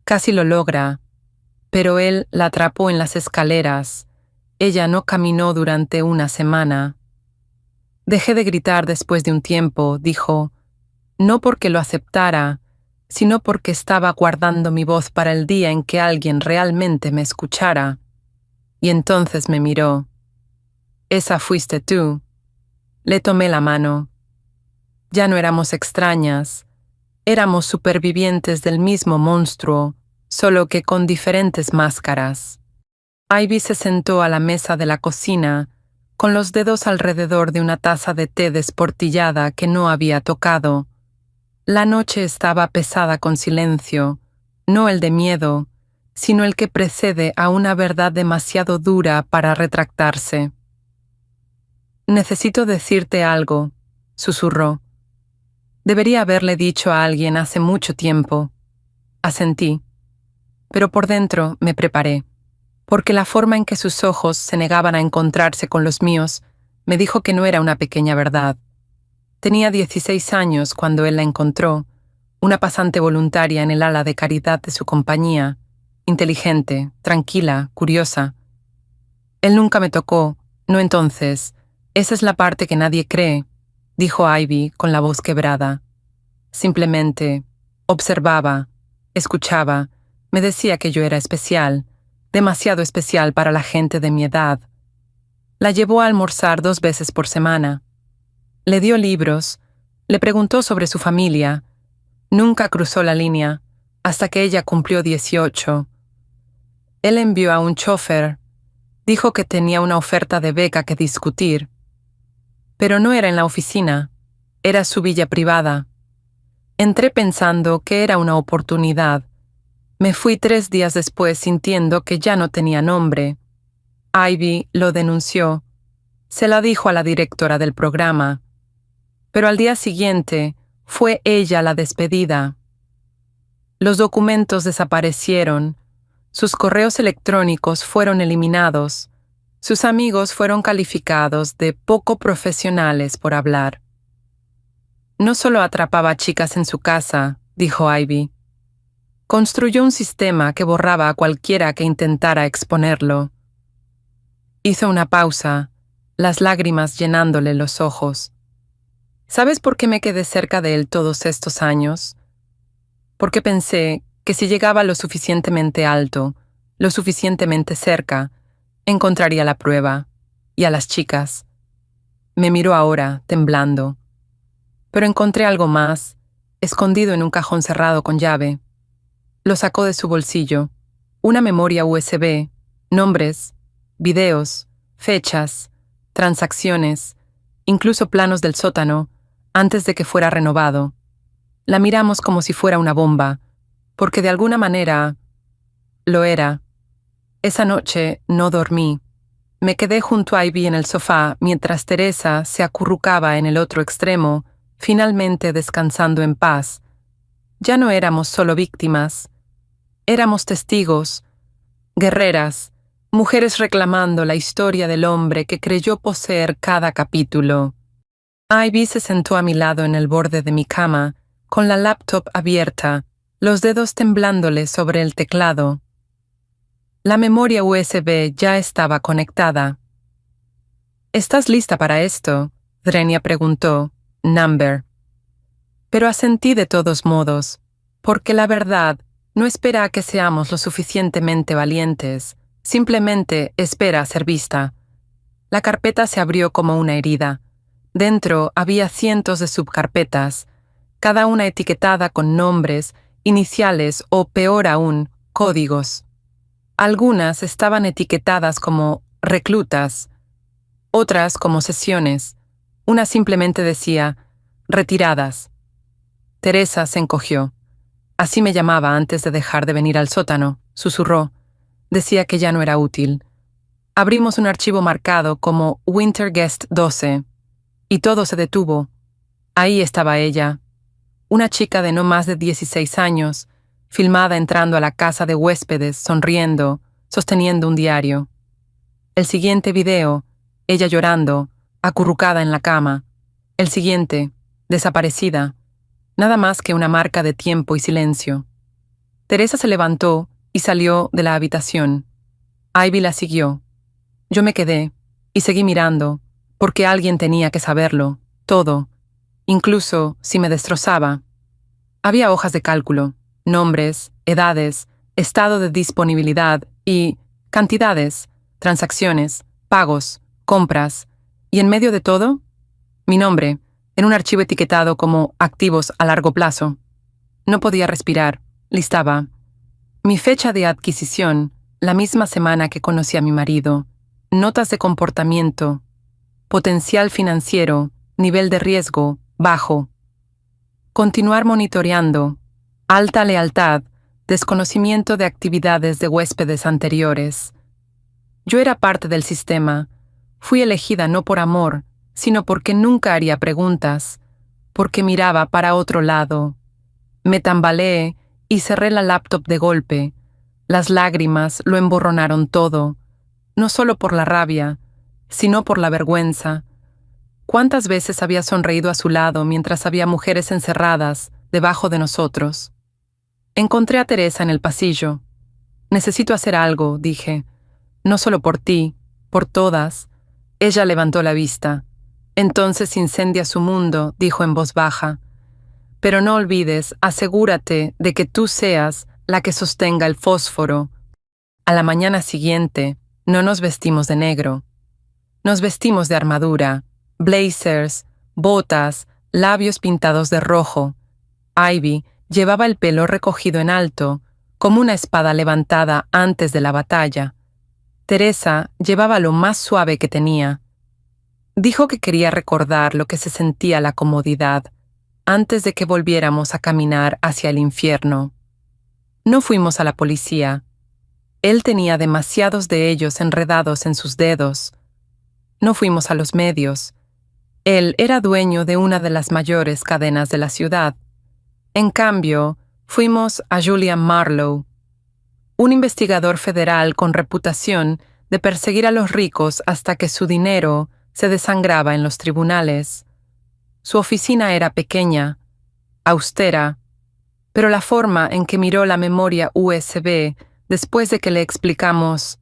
Casi lo logra, pero él la atrapó en las escaleras. Ella no caminó durante una semana. Dejé de gritar después de un tiempo, dijo, no porque lo aceptara, sino porque estaba guardando mi voz para el día en que alguien realmente me escuchara. Y entonces me miró. Esa fuiste tú. Le tomé la mano. Ya no éramos extrañas. Éramos supervivientes del mismo monstruo, solo que con diferentes máscaras. Ivy se sentó a la mesa de la cocina, con los dedos alrededor de una taza de té desportillada que no había tocado. La noche estaba pesada con silencio, no el de miedo, sino el que precede a una verdad demasiado dura para retractarse. Necesito decirte algo, susurró. Debería haberle dicho a alguien hace mucho tiempo. Asentí. Pero por dentro me preparé. porque la forma en que sus ojos se negaban a encontrarse con los míos me dijo que no era una pequeña verdad. Tenía 16 años cuando él la encontró, una pasante voluntaria en el ala de caridad de su compañía, inteligente, tranquila, curiosa. Él nunca me tocó, no entonces. Esa es la parte que nadie cree, dijo Ivy con la voz quebrada. Simplemente observaba, escuchaba, me decía que yo era especial, demasiado especial para la gente de mi edad. La llevó a almorzar 2 veces por semana. Le dio libros, le preguntó sobre su familia. Nunca cruzó la línea, hasta que ella cumplió 18. Él envió a un chofer. Dijo que tenía una oferta de beca que discutir. Pero no era en la oficina, era su villa privada. Entré pensando que era una oportunidad. Me fui 3 días después sintiendo que ya no tenía nombre. Ivy lo denunció. Se la dijo a la directora del programa. Pero al día siguiente fue ella la despedida. Los documentos desaparecieron. Sus correos electrónicos fueron eliminados. Sus amigos fueron calificados de poco profesionales por hablar. No solo atrapaba a chicas en su casa, dijo Ivy. Construyó un sistema que borraba a cualquiera que intentara exponerlo. Hizo una pausa, las lágrimas llenándole los ojos. ¿Sabes por qué me quedé cerca de él todos estos años? Porque pensé que si llegaba lo suficientemente alto, lo suficientemente cerca, encontraría la prueba, y a las chicas. Me miró ahora, temblando. Pero encontré algo más, escondido en un cajón cerrado con llave. Lo sacó de su bolsillo, una memoria USB, nombres, videos, fechas, transacciones, incluso planos del sótano, antes de que fuera renovado. La miramos como si fuera una bomba, porque de alguna manera lo era. Esa noche no dormí. Me quedé junto a Ivy en el sofá mientras Teresa se acurrucaba en el otro extremo, finalmente descansando en paz. Ya no éramos solo víctimas. Éramos testigos, guerreras, mujeres reclamando la historia del hombre que creyó poseer cada capítulo. Ivy se sentó a mi lado en el borde de mi cama, con la laptop abierta, los dedos temblándole sobre el teclado. La memoria USB ya estaba conectada. ¿Estás lista para esto?, Drenia preguntó, Number. Pero asentí de todos modos, porque la verdad no espera a que seamos lo suficientemente valientes, simplemente espera a ser vista. La carpeta se abrió como una herida. Dentro había cientos de subcarpetas, cada una etiquetada con nombres, iniciales o, peor aún, códigos. Algunas estaban etiquetadas como reclutas, otras como sesiones. Una simplemente decía retiradas. Teresa se encogió. Así me llamaba antes de dejar de venir al sótano, susurró. Decía que ya no era útil. Abrimos un archivo marcado como Winter Guest 12, y todo se detuvo. Ahí estaba ella, una chica de no más de 16 años, filmada entrando a la casa de huéspedes, sonriendo, sosteniendo un diario. El siguiente video, ella llorando, acurrucada en la cama. El siguiente, desaparecida, nada más que una marca de tiempo y silencio. Teresa se levantó y salió de la habitación. Ivy la siguió. Yo me quedé y seguí mirando, porque alguien tenía que saberlo, todo, incluso si me destrozaba. Había hojas de cálculo, nombres, edades, estado de disponibilidad y cantidades, transacciones, pagos, compras, y en medio de todo, mi nombre, en un archivo etiquetado como activos a largo plazo. No podía respirar, listaba. Mi fecha de adquisición, la misma semana que conocí a mi marido, notas de comportamiento, potencial financiero, nivel de riesgo, bajo. Continuar monitoreando, alta lealtad, desconocimiento de actividades de huéspedes anteriores. Yo era parte del sistema. Fui elegida no por amor, sino porque nunca haría preguntas, porque miraba para otro lado. Me tambaleé y cerré la laptop de golpe. Las lágrimas lo emborronaron todo, no solo por la rabia, sino por la vergüenza. ¿Cuántas veces había sonreído a su lado mientras había mujeres encerradas debajo de nosotros? Encontré a Teresa en el pasillo. Necesito hacer algo, dije. No solo por ti, por todas. Ella levantó la vista. Entonces incendia su mundo, dijo en voz baja. Pero no olvides, asegúrate de que tú seas la que sostenga el fósforo. A la mañana siguiente, no nos vestimos de negro. Nos vestimos de armadura, blazers, botas, labios pintados de rojo. Ivy llevaba el pelo recogido en alto, como una espada levantada antes de la batalla. Teresa llevaba lo más suave que tenía. Dijo que quería recordar lo que se sentía la comodidad antes de que volviéramos a caminar hacia el infierno. No fuimos a la policía. Él tenía demasiados de ellos enredados en sus dedos. No fuimos a los medios. Él era dueño de una de las mayores cadenas de la ciudad. En cambio, fuimos a Julian Marlowe, un investigador federal con reputación de perseguir a los ricos hasta que su dinero se desangraba en los tribunales. Su oficina era pequeña, austera, pero la forma en que miró la memoria USB después de que le explicamos,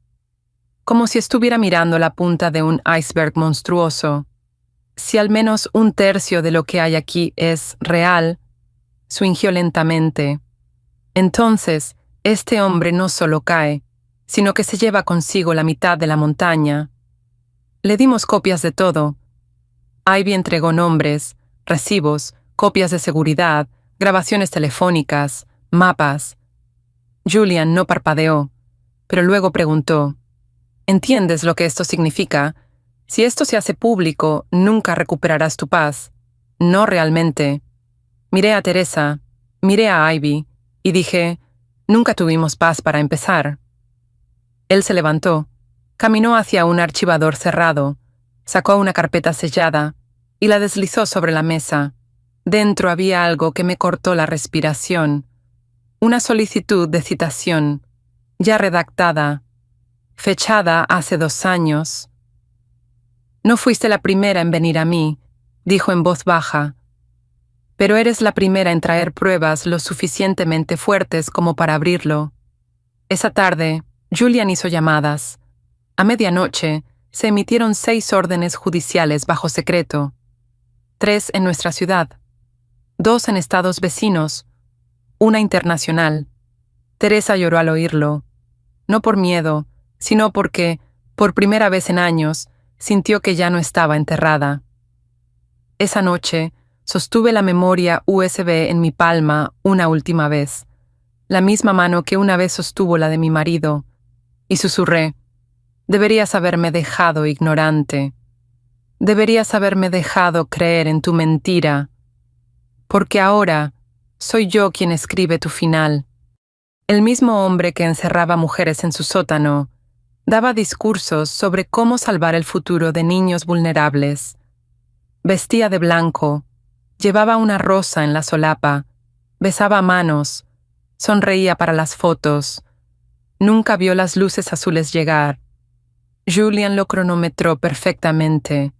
como si estuviera mirando la punta de un iceberg monstruoso, si al menos un tercio de lo que hay aquí es real, swingió lentamente. Entonces, este hombre no solo cae, sino que se lleva consigo la mitad de la montaña. Le dimos copias de todo. Ivy entregó nombres, recibos, copias de seguridad, grabaciones telefónicas, mapas. Julian no parpadeó, pero luego preguntó, ¿entiendes lo que esto significa? Si esto se hace público, nunca recuperarás tu paz. No realmente. Miré a Teresa, miré a Ivy, y dije, nunca tuvimos paz para empezar. Él se levantó, caminó hacia un archivador cerrado, sacó una carpeta sellada y la deslizó sobre la mesa. Dentro había algo que me cortó la respiración. Una solicitud de citación, ya redactada, fechada hace 2 años. No fuiste la primera en venir a mí, dijo en voz baja, pero eres la primera en traer pruebas lo suficientemente fuertes como para abrirlo. Esa tarde, Julian hizo llamadas. A medianoche, se emitieron 6 órdenes judiciales bajo secreto. 3 en nuestra ciudad, 2 en estados vecinos, una internacional. Teresa lloró al oírlo, no por miedo, sino porque, por primera vez en años, sintió que ya no estaba enterrada. Esa noche, sostuve la memoria USB en mi palma una última vez, la misma mano que una vez sostuvo la de mi marido, y susurré, deberías haberme dejado ignorante. Deberías haberme dejado creer en tu mentira, porque ahora soy yo quien escribe tu final. El mismo hombre que encerraba mujeres en su sótano daba discursos sobre cómo salvar el futuro de niños vulnerables. Vestía de blanco, llevaba una rosa en la solapa, besaba manos, sonreía para las fotos. Nunca vio las luces azules llegar. Julian lo cronometró perfectamente.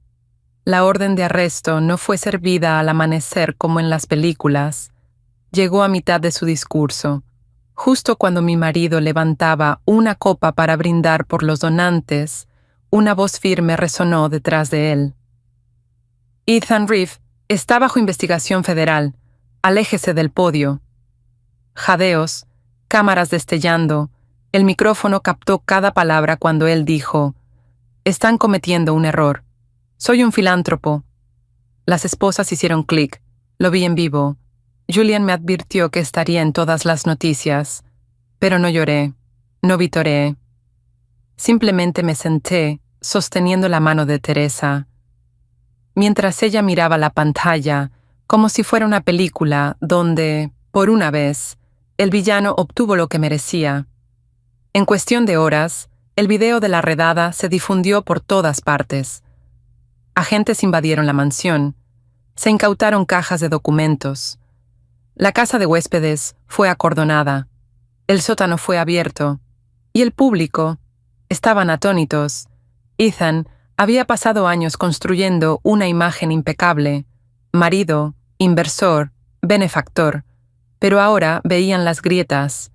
La orden de arresto no fue servida al amanecer como en las películas. Llegó a mitad de su discurso, justo cuando mi marido levantaba una copa para brindar por los donantes. Una voz firme resonó detrás de él. Ethan Reeve está bajo investigación federal. Aléjese del podio. Jadeos, cámaras destellando. El micrófono captó cada palabra cuando él dijo, están cometiendo un error. Soy un filántropo. Las esposas hicieron clic. Lo vi en vivo. Julian me advirtió que estaría en todas las noticias, pero no lloré, no vitoreé. Simplemente me senté, sosteniendo la mano de Teresa, mientras ella miraba la pantalla, como si fuera una película donde, por una vez, el villano obtuvo lo que merecía. En cuestión de horas, el video de la redada se difundió por todas partes. Agentes invadieron la mansión. Se incautaron cajas de documentos. La casa de huéspedes fue acordonada. El sótano fue abierto, y el público estaban atónitos. Ethan había pasado años construyendo una imagen impecable, marido, inversor, benefactor, pero ahora veían las grietas.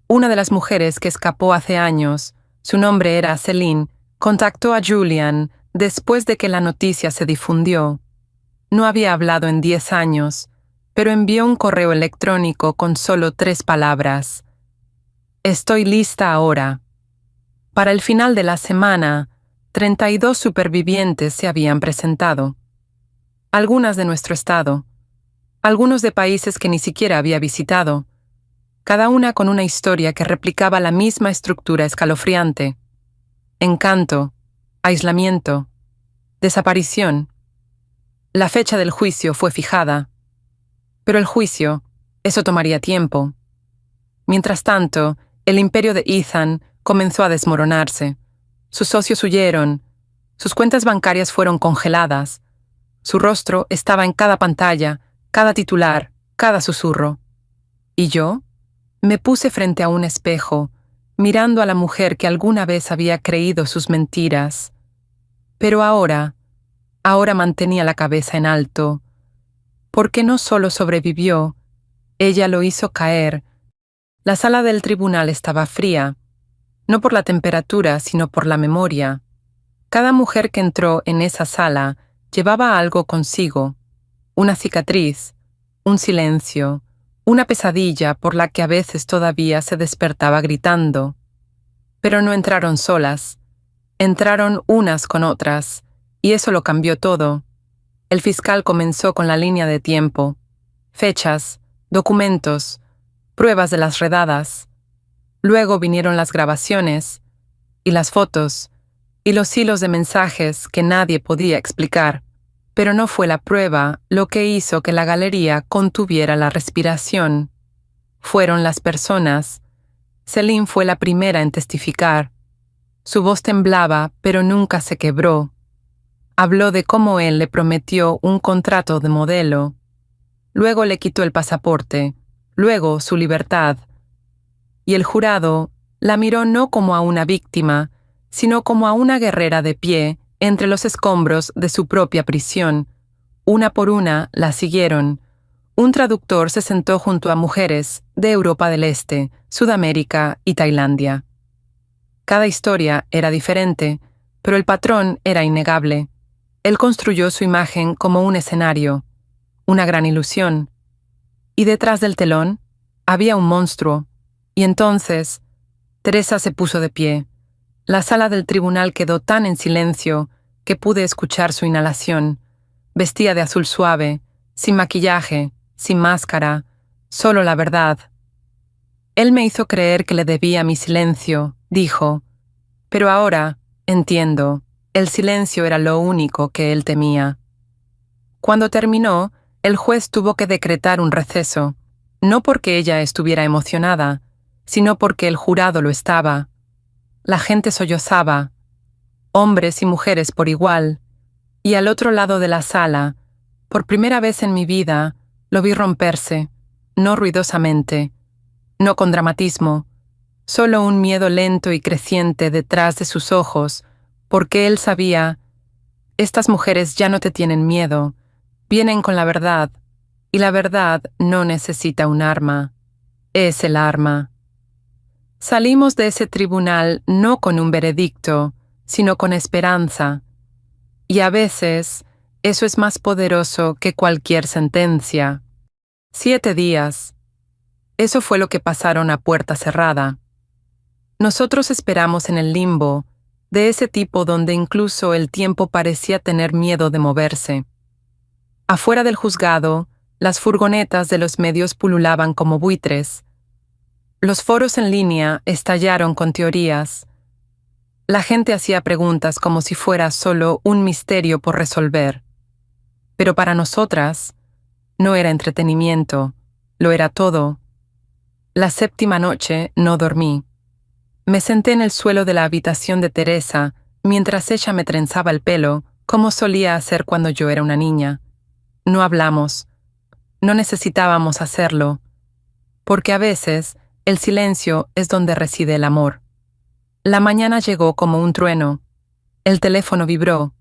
Una de las mujeres que escapó hace años, su nombre era Celine, contactó a Julian después de que la noticia se difundió. No había hablado en 10 años, pero envió un correo electrónico con solo 3 palabras. Estoy lista ahora. Para el final de la semana, 32 supervivientes se habían presentado. Algunas de nuestro estado, algunos de países que ni siquiera había visitado, cada una con una historia que replicaba la misma estructura escalofriante. Encanto, aislamiento, desaparición. La fecha del juicio fue fijada. Pero el juicio, eso tomaría tiempo. Mientras tanto, el imperio de Ethan comenzó a desmoronarse. Sus socios huyeron, sus cuentas bancarias fueron congeladas, su rostro estaba en cada pantalla, cada titular, cada susurro. ¿Y yo? Me puse frente a un espejo, mirando a la mujer que alguna vez había creído sus mentiras. Pero ahora mantenía la cabeza en alto, porque no solo sobrevivió, ella lo hizo caer. La sala del tribunal estaba fría, no por la temperatura, sino por la memoria. Cada mujer que entró en esa sala llevaba algo consigo, una cicatriz, un silencio, una pesadilla por la que a veces todavía se despertaba gritando. Pero no entraron solas, entraron unas con otras, y eso lo cambió todo. El fiscal comenzó con la línea de tiempo, fechas, documentos, pruebas de las redadas. Luego vinieron las grabaciones, y las fotos, y los hilos de mensajes que nadie podía explicar. Pero no fue la prueba lo que hizo que la galería contuviera la respiración. Fueron las personas. Celine fue la primera en testificar. Su voz temblaba, pero nunca se quebró. Habló de cómo él le prometió un contrato de modelo. Luego le quitó el pasaporte, luego su libertad. Y el jurado la miró no como a una víctima, sino como a una guerrera de pie entre los escombros de su propia prisión. Una por una la siguieron. Un traductor se sentó junto a mujeres de Europa del Este, Sudamérica y Tailandia. Cada historia era diferente, pero el patrón era innegable. Él construyó su imagen como un escenario, una gran ilusión. Y detrás del telón había un monstruo. Y entonces, Teresa se puso de pie. La sala del tribunal quedó tan en silencio que pude escuchar su inhalación. Vestía de azul suave, sin maquillaje, sin máscara, solo la verdad. Él me hizo creer que le debía mi silencio, dijo. Pero ahora, entiendo, el silencio era lo único que él temía. Cuando terminó, el juez tuvo que decretar un receso, no porque ella estuviera emocionada, sino porque el jurado lo estaba. La gente sollozaba, hombres y mujeres por igual, y al otro lado de la sala, por primera vez en mi vida, lo vi romperse, no ruidosamente, no con dramatismo, solo un miedo lento y creciente detrás de sus ojos, porque él sabía, estas mujeres ya no te tienen miedo, vienen con la verdad, y la verdad no necesita un arma, es el arma. Salimos de ese tribunal no con un veredicto, sino con esperanza. Y a veces, eso es más poderoso que cualquier sentencia. 7 días. Eso fue lo que pasaron a puerta cerrada. Nosotros esperamos en el limbo, de ese tipo donde incluso el tiempo parecía tener miedo de moverse. Afuera del juzgado, las furgonetas de los medios pululaban como buitres. Los foros en línea estallaron con teorías. La gente hacía preguntas como si fuera solo un misterio por resolver. Pero para nosotras, no era entretenimiento, lo era todo. La 7ª noche no dormí. Me senté en el suelo de la habitación de Teresa mientras ella me trenzaba el pelo, como solía hacer cuando yo era una niña. No hablamos. No necesitábamos hacerlo, porque a veces El silencio es donde reside el amor. La mañana llegó como un trueno. El teléfono vibró.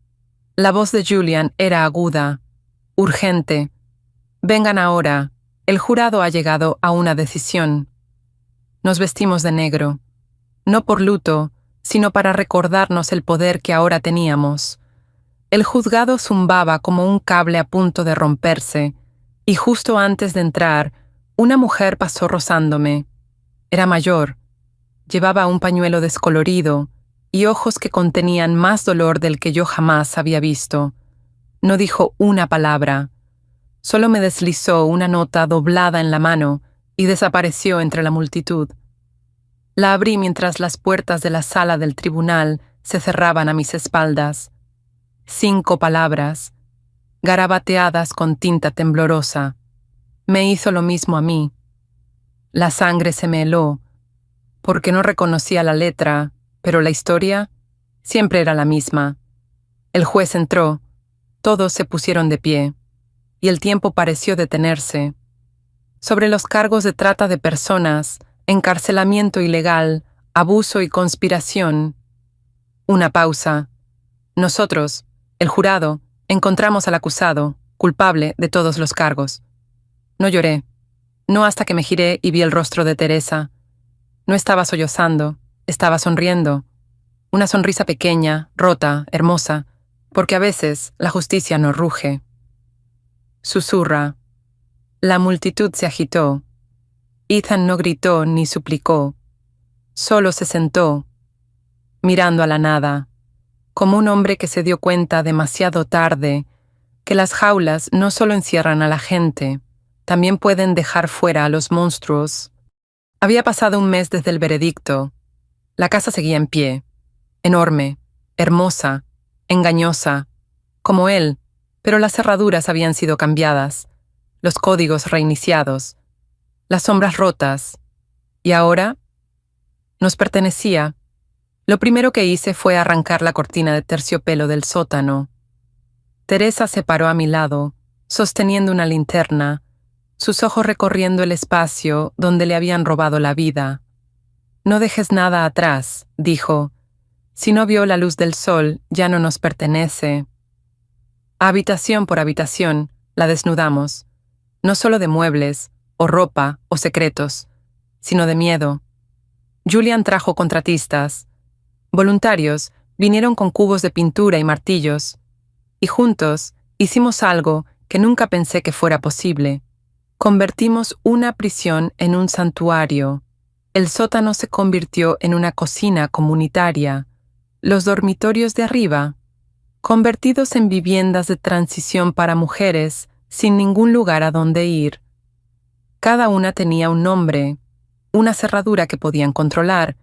La voz de Julian era aguda, urgente. Vengan ahora. El jurado ha llegado a una decisión. Nos vestimos de negro. No por luto, sino para recordarnos el poder que ahora teníamos. El juzgado zumbaba como un cable a punto de romperse, y justo antes de entrar, una mujer pasó rozándome. Era mayor. Llevaba un pañuelo descolorido y ojos que contenían más dolor del que yo jamás había visto. No dijo una palabra. Solo me deslizó una nota doblada en la mano y desapareció entre la multitud. La abrí mientras las puertas de la sala del tribunal se cerraban a mis espaldas. 5 palabras, garabateadas con tinta temblorosa. Me hizo lo mismo a mí. La sangre se me heló, porque no reconocía la letra, pero la historia siempre era la misma. El juez entró, todos se pusieron de pie, y el tiempo pareció detenerse. Sobre los cargos de trata de personas, encarcelamiento ilegal, abuso y conspiración. Una pausa. Nosotros, el jurado, encontramos al acusado, culpable de todos los cargos. No lloré, no hasta que me giré y vi el rostro de Teresa. No estaba sollozando, estaba sonriendo. Una sonrisa pequeña, rota, hermosa, porque a veces la justicia no ruge. Susurra. La multitud se agitó. Ethan no gritó ni suplicó. Solo se sentó, mirando a la nada, como un hombre que se dio cuenta demasiado tarde que las jaulas no solo encierran a la gente, también pueden dejar fuera a los monstruos. Había pasado un mes desde el veredicto. La casa seguía en pie, enorme, hermosa, engañosa, como él, pero las cerraduras habían sido cambiadas, los códigos reiniciados, las sombras rotas, y ahora nos pertenecía. Lo primero que hice fue arrancar la cortina de terciopelo del sótano. Teresa se paró a mi lado, sosteniendo una linterna, sus ojos recorriendo el espacio donde le habían robado la vida. No dejes nada atrás, dijo. Si no vio la luz del sol, ya no nos pertenece. Habitación por habitación, la desnudamos, no solo de muebles, o ropa, o secretos, sino de miedo. Julian trajo contratistas. Voluntarios vinieron con cubos de pintura y martillos, y juntos hicimos algo que nunca pensé que fuera posible. Convertimos una prisión en un santuario. El sótano se convirtió en una cocina comunitaria. Los dormitorios de arriba, convertidos en viviendas de transición para mujeres sin ningún lugar a donde ir. Cada una tenía un nombre, una cerradura que podían controlar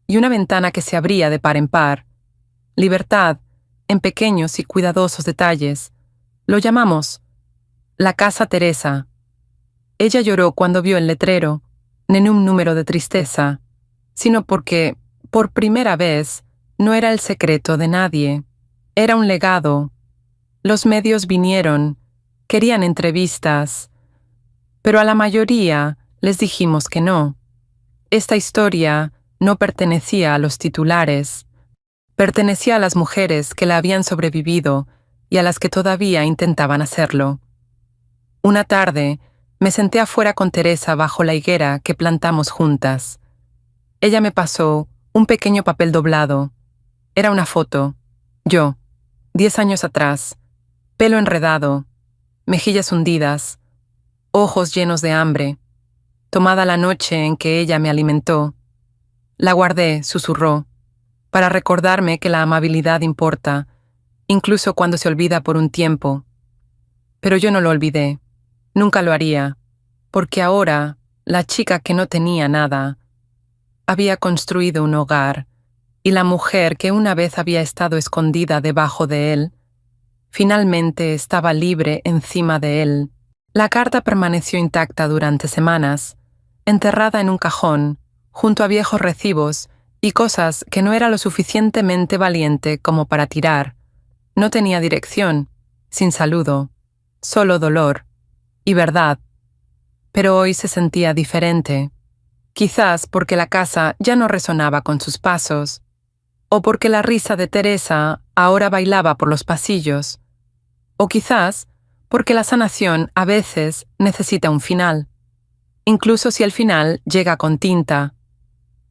y una ventana que se abría de par en par. Libertad, en pequeños y cuidadosos detalles. Lo llamamos la Casa Teresa. Ella lloró cuando vio el letrero, no en un número de tristeza, sino porque, por primera vez, no era el secreto de nadie. Era un legado. Los medios vinieron, querían entrevistas, pero a la mayoría les dijimos que no. Esta historia no pertenecía a los titulares, pertenecía a las mujeres que la habían sobrevivido y a las que todavía intentaban hacerlo. Una tarde, me senté afuera con Teresa bajo la higuera que plantamos juntas. Ella me pasó un pequeño papel doblado. Era una foto. Yo, 10 años atrás, pelo enredado, mejillas hundidas, ojos llenos de hambre, tomada la noche en que ella me alimentó. La guardé, susurró, para recordarme que la amabilidad importa, incluso cuando se olvida por un tiempo. Pero yo no lo olvidé. Nunca lo haría, porque ahora, la chica que no tenía nada, había construido un hogar, y la mujer que una vez había estado escondida debajo de él, finalmente estaba libre encima de él. La carta permaneció intacta durante semanas, enterrada en un cajón, junto a viejos recibos y cosas que no era lo suficientemente valiente como para tirar. No tenía dirección, sin saludo, solo dolor y verdad. Pero hoy se sentía diferente. quizás porque la casa ya no resonaba con sus pasos, o porque la risa de Teresa ahora bailaba por los pasillos, o quizás porque la sanación a veces necesita un final, incluso si el final llega con tinta.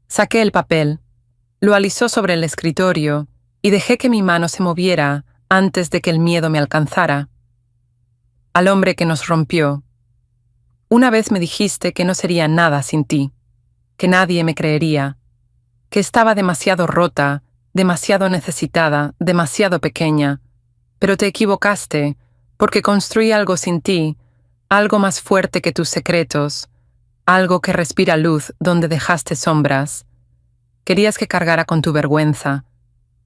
Saqué el papel, lo alisó sobre el escritorio y dejé que mi mano se moviera antes de que el miedo me alcanzara. Al hombre que nos rompió. Una vez me dijiste que no sería nada sin ti, que nadie me creería, que estaba demasiado rota, demasiado necesitada, demasiado pequeña, pero te equivocaste, porque construí algo sin ti, algo más fuerte que tus secretos, algo que respira luz donde dejaste sombras. Querías que cargara con tu vergüenza,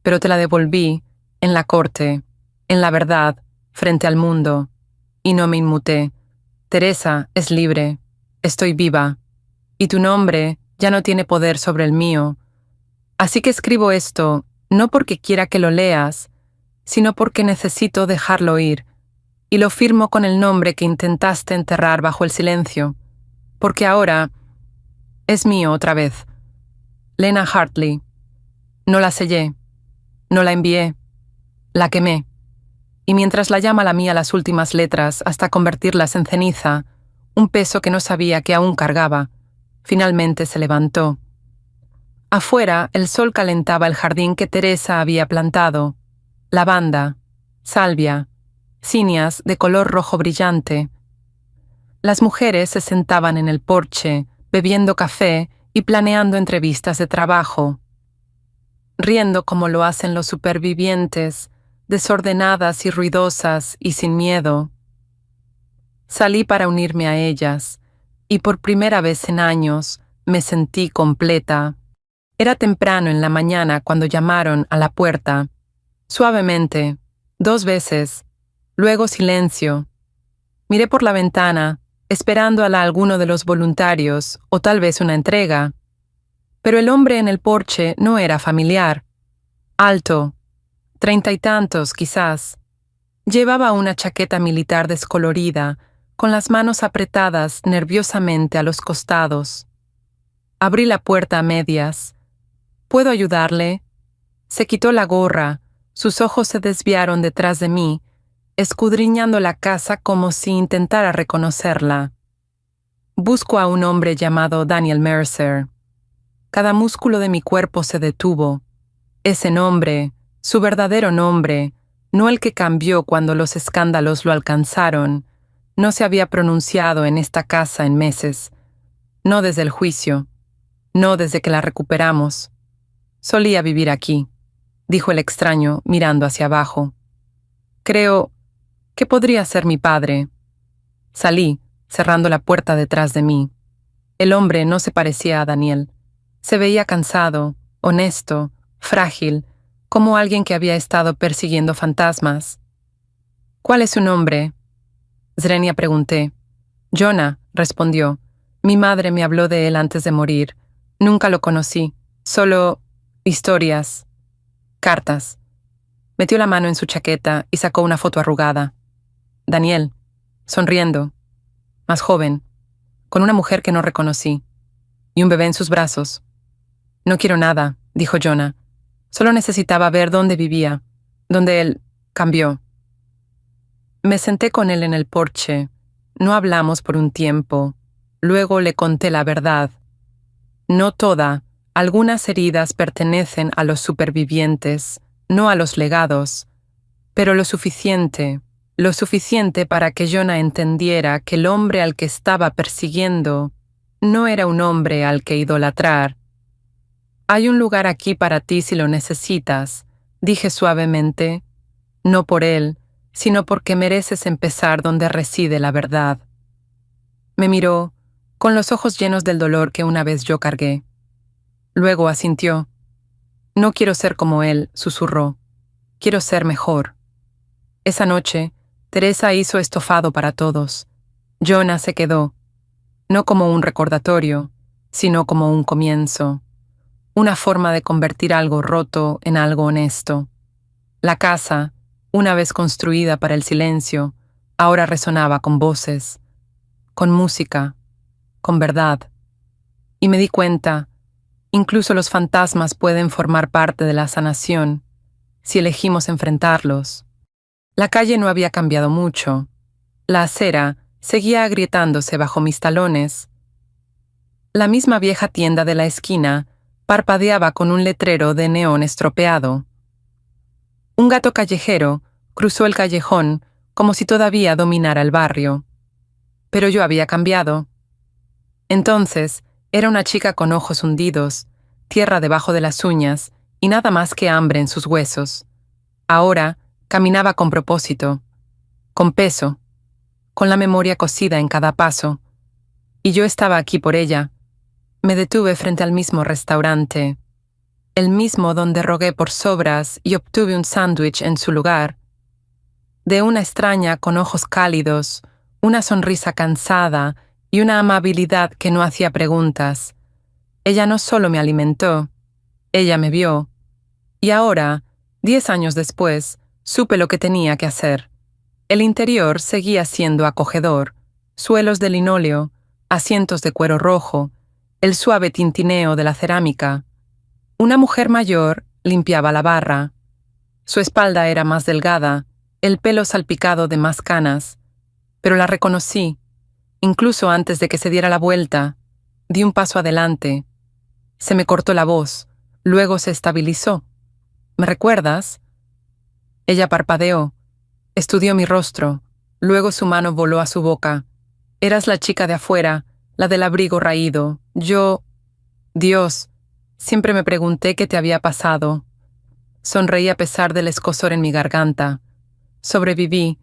pero te la devolví en la corte, en la verdad, frente al mundo, y no me inmuté. Teresa es libre, estoy viva, y tu nombre ya no tiene poder sobre el mío. Así que escribo esto, no porque quiera que lo leas, sino porque necesito dejarlo ir, y lo firmo con el nombre que intentaste enterrar bajo el silencio, porque ahora es mío otra vez. Lena Hartley. No la sellé, no la envié, la quemé, y mientras la llama lamía las últimas letras hasta convertirlas en ceniza, un peso que no sabía que aún cargaba, finalmente se levantó. Afuera el sol calentaba el jardín que Teresa había plantado, lavanda, salvia, cinias de color rojo brillante. Las mujeres se sentaban en el porche, bebiendo café y planeando entrevistas de trabajo, riendo como lo hacen los supervivientes, desordenadas y ruidosas y sin miedo. Salí para unirme a ellas, y por primera vez en años me sentí completa. Era temprano en la mañana cuando llamaron a la puerta, suavemente, 2 veces, luego silencio. Miré por la ventana, esperando a alguno de los voluntarios o tal vez una entrega. Pero el hombre en el porche no era familiar. Alto, 30 y tantos quizás. Llevaba una chaqueta militar descolorida, con las manos apretadas nerviosamente a los costados. Abrí la puerta a medias. ¿Puedo ayudarle? Se quitó la gorra, sus ojos se desviaron detrás de mí, escudriñando la casa como si intentara reconocerla. Busco a un hombre llamado Daniel Mercer. Cada músculo de mi cuerpo se detuvo. Ese nombre, su verdadero nombre, no el que cambió cuando los escándalos lo alcanzaron, no se había pronunciado en esta casa en meses. No desde el juicio, no desde que la recuperamos. Solía vivir aquí, dijo el extraño mirando hacia abajo. Creo que podría ser mi padre. Salí, cerrando la puerta detrás de mí. El hombre no se parecía a Daniel. Se veía cansado, honesto, frágil, como alguien que había estado persiguiendo fantasmas. ¿Cuál es su nombre? Zrenia pregunté. Jonah, respondió. Mi madre me habló de él antes de morir. Nunca lo conocí, solo historias, cartas. Metió la mano en su chaqueta y sacó una foto arrugada. Daniel, sonriendo, más joven, con una mujer que no reconocí, y un bebé en sus brazos. No quiero nada, dijo Jonah. Solo necesitaba ver dónde vivía, dónde él cambió. Me senté con él en el porche. No hablamos por un tiempo. Luego le conté la verdad. No toda, algunas heridas pertenecen a los supervivientes, no a los legados, pero lo suficiente para que Jonah entendiera que el hombre al que estaba persiguiendo no era un hombre al que idolatrar. Hay un lugar aquí para ti si lo necesitas, dije suavemente, no por él, sino porque mereces empezar donde reside la verdad. Me miró, con los ojos llenos del dolor que una vez yo cargué. Luego asintió. No quiero ser como él, susurró. Quiero ser mejor. Esa noche, Teresa hizo estofado para todos. Jonah se quedó, no como un recordatorio, sino como un comienzo. Una forma de convertir algo roto en algo honesto. La casa, una vez construida para el silencio, ahora resonaba con voces, con música, con verdad. Y me di cuenta, incluso los fantasmas pueden formar parte de la sanación, si elegimos enfrentarlos. La calle no había cambiado mucho. La acera seguía agrietándose bajo mis talones. La misma vieja tienda de la esquina parpadeaba con un letrero de neón estropeado. Un gato callejero cruzó el callejón como si todavía dominara el barrio. Pero yo había cambiado. Entonces, era una chica con ojos hundidos, tierra debajo de las uñas y nada más que hambre en sus huesos. Ahora, caminaba con propósito, con peso, con la memoria cosida en cada paso. Y yo estaba aquí por ella. Me detuve frente al mismo restaurante, el mismo donde rogué por sobras y obtuve un sándwich en su lugar. De una extraña con ojos cálidos, una sonrisa cansada y una amabilidad que no hacía preguntas. Ella no solo me alimentó, ella me vio. Y ahora, 10 años después, supe lo que tenía que hacer. El interior seguía siendo acogedor, suelos de linóleo, asientos de cuero rojo, el suave tintineo de la cerámica. Una mujer mayor limpiaba la barra. Su espalda era más delgada, el pelo salpicado de más canas, pero la reconocí, incluso antes de que se diera la vuelta. Di un paso adelante. Se me cortó la voz, luego se estabilizó. ¿Me recuerdas? Ella parpadeó, estudió mi rostro, luego su mano voló a su boca. Eras la chica de afuera, la del abrigo raído. Dios, siempre me pregunté qué te había pasado. Sonreí a pesar del escozor en mi garganta. Sobreviví,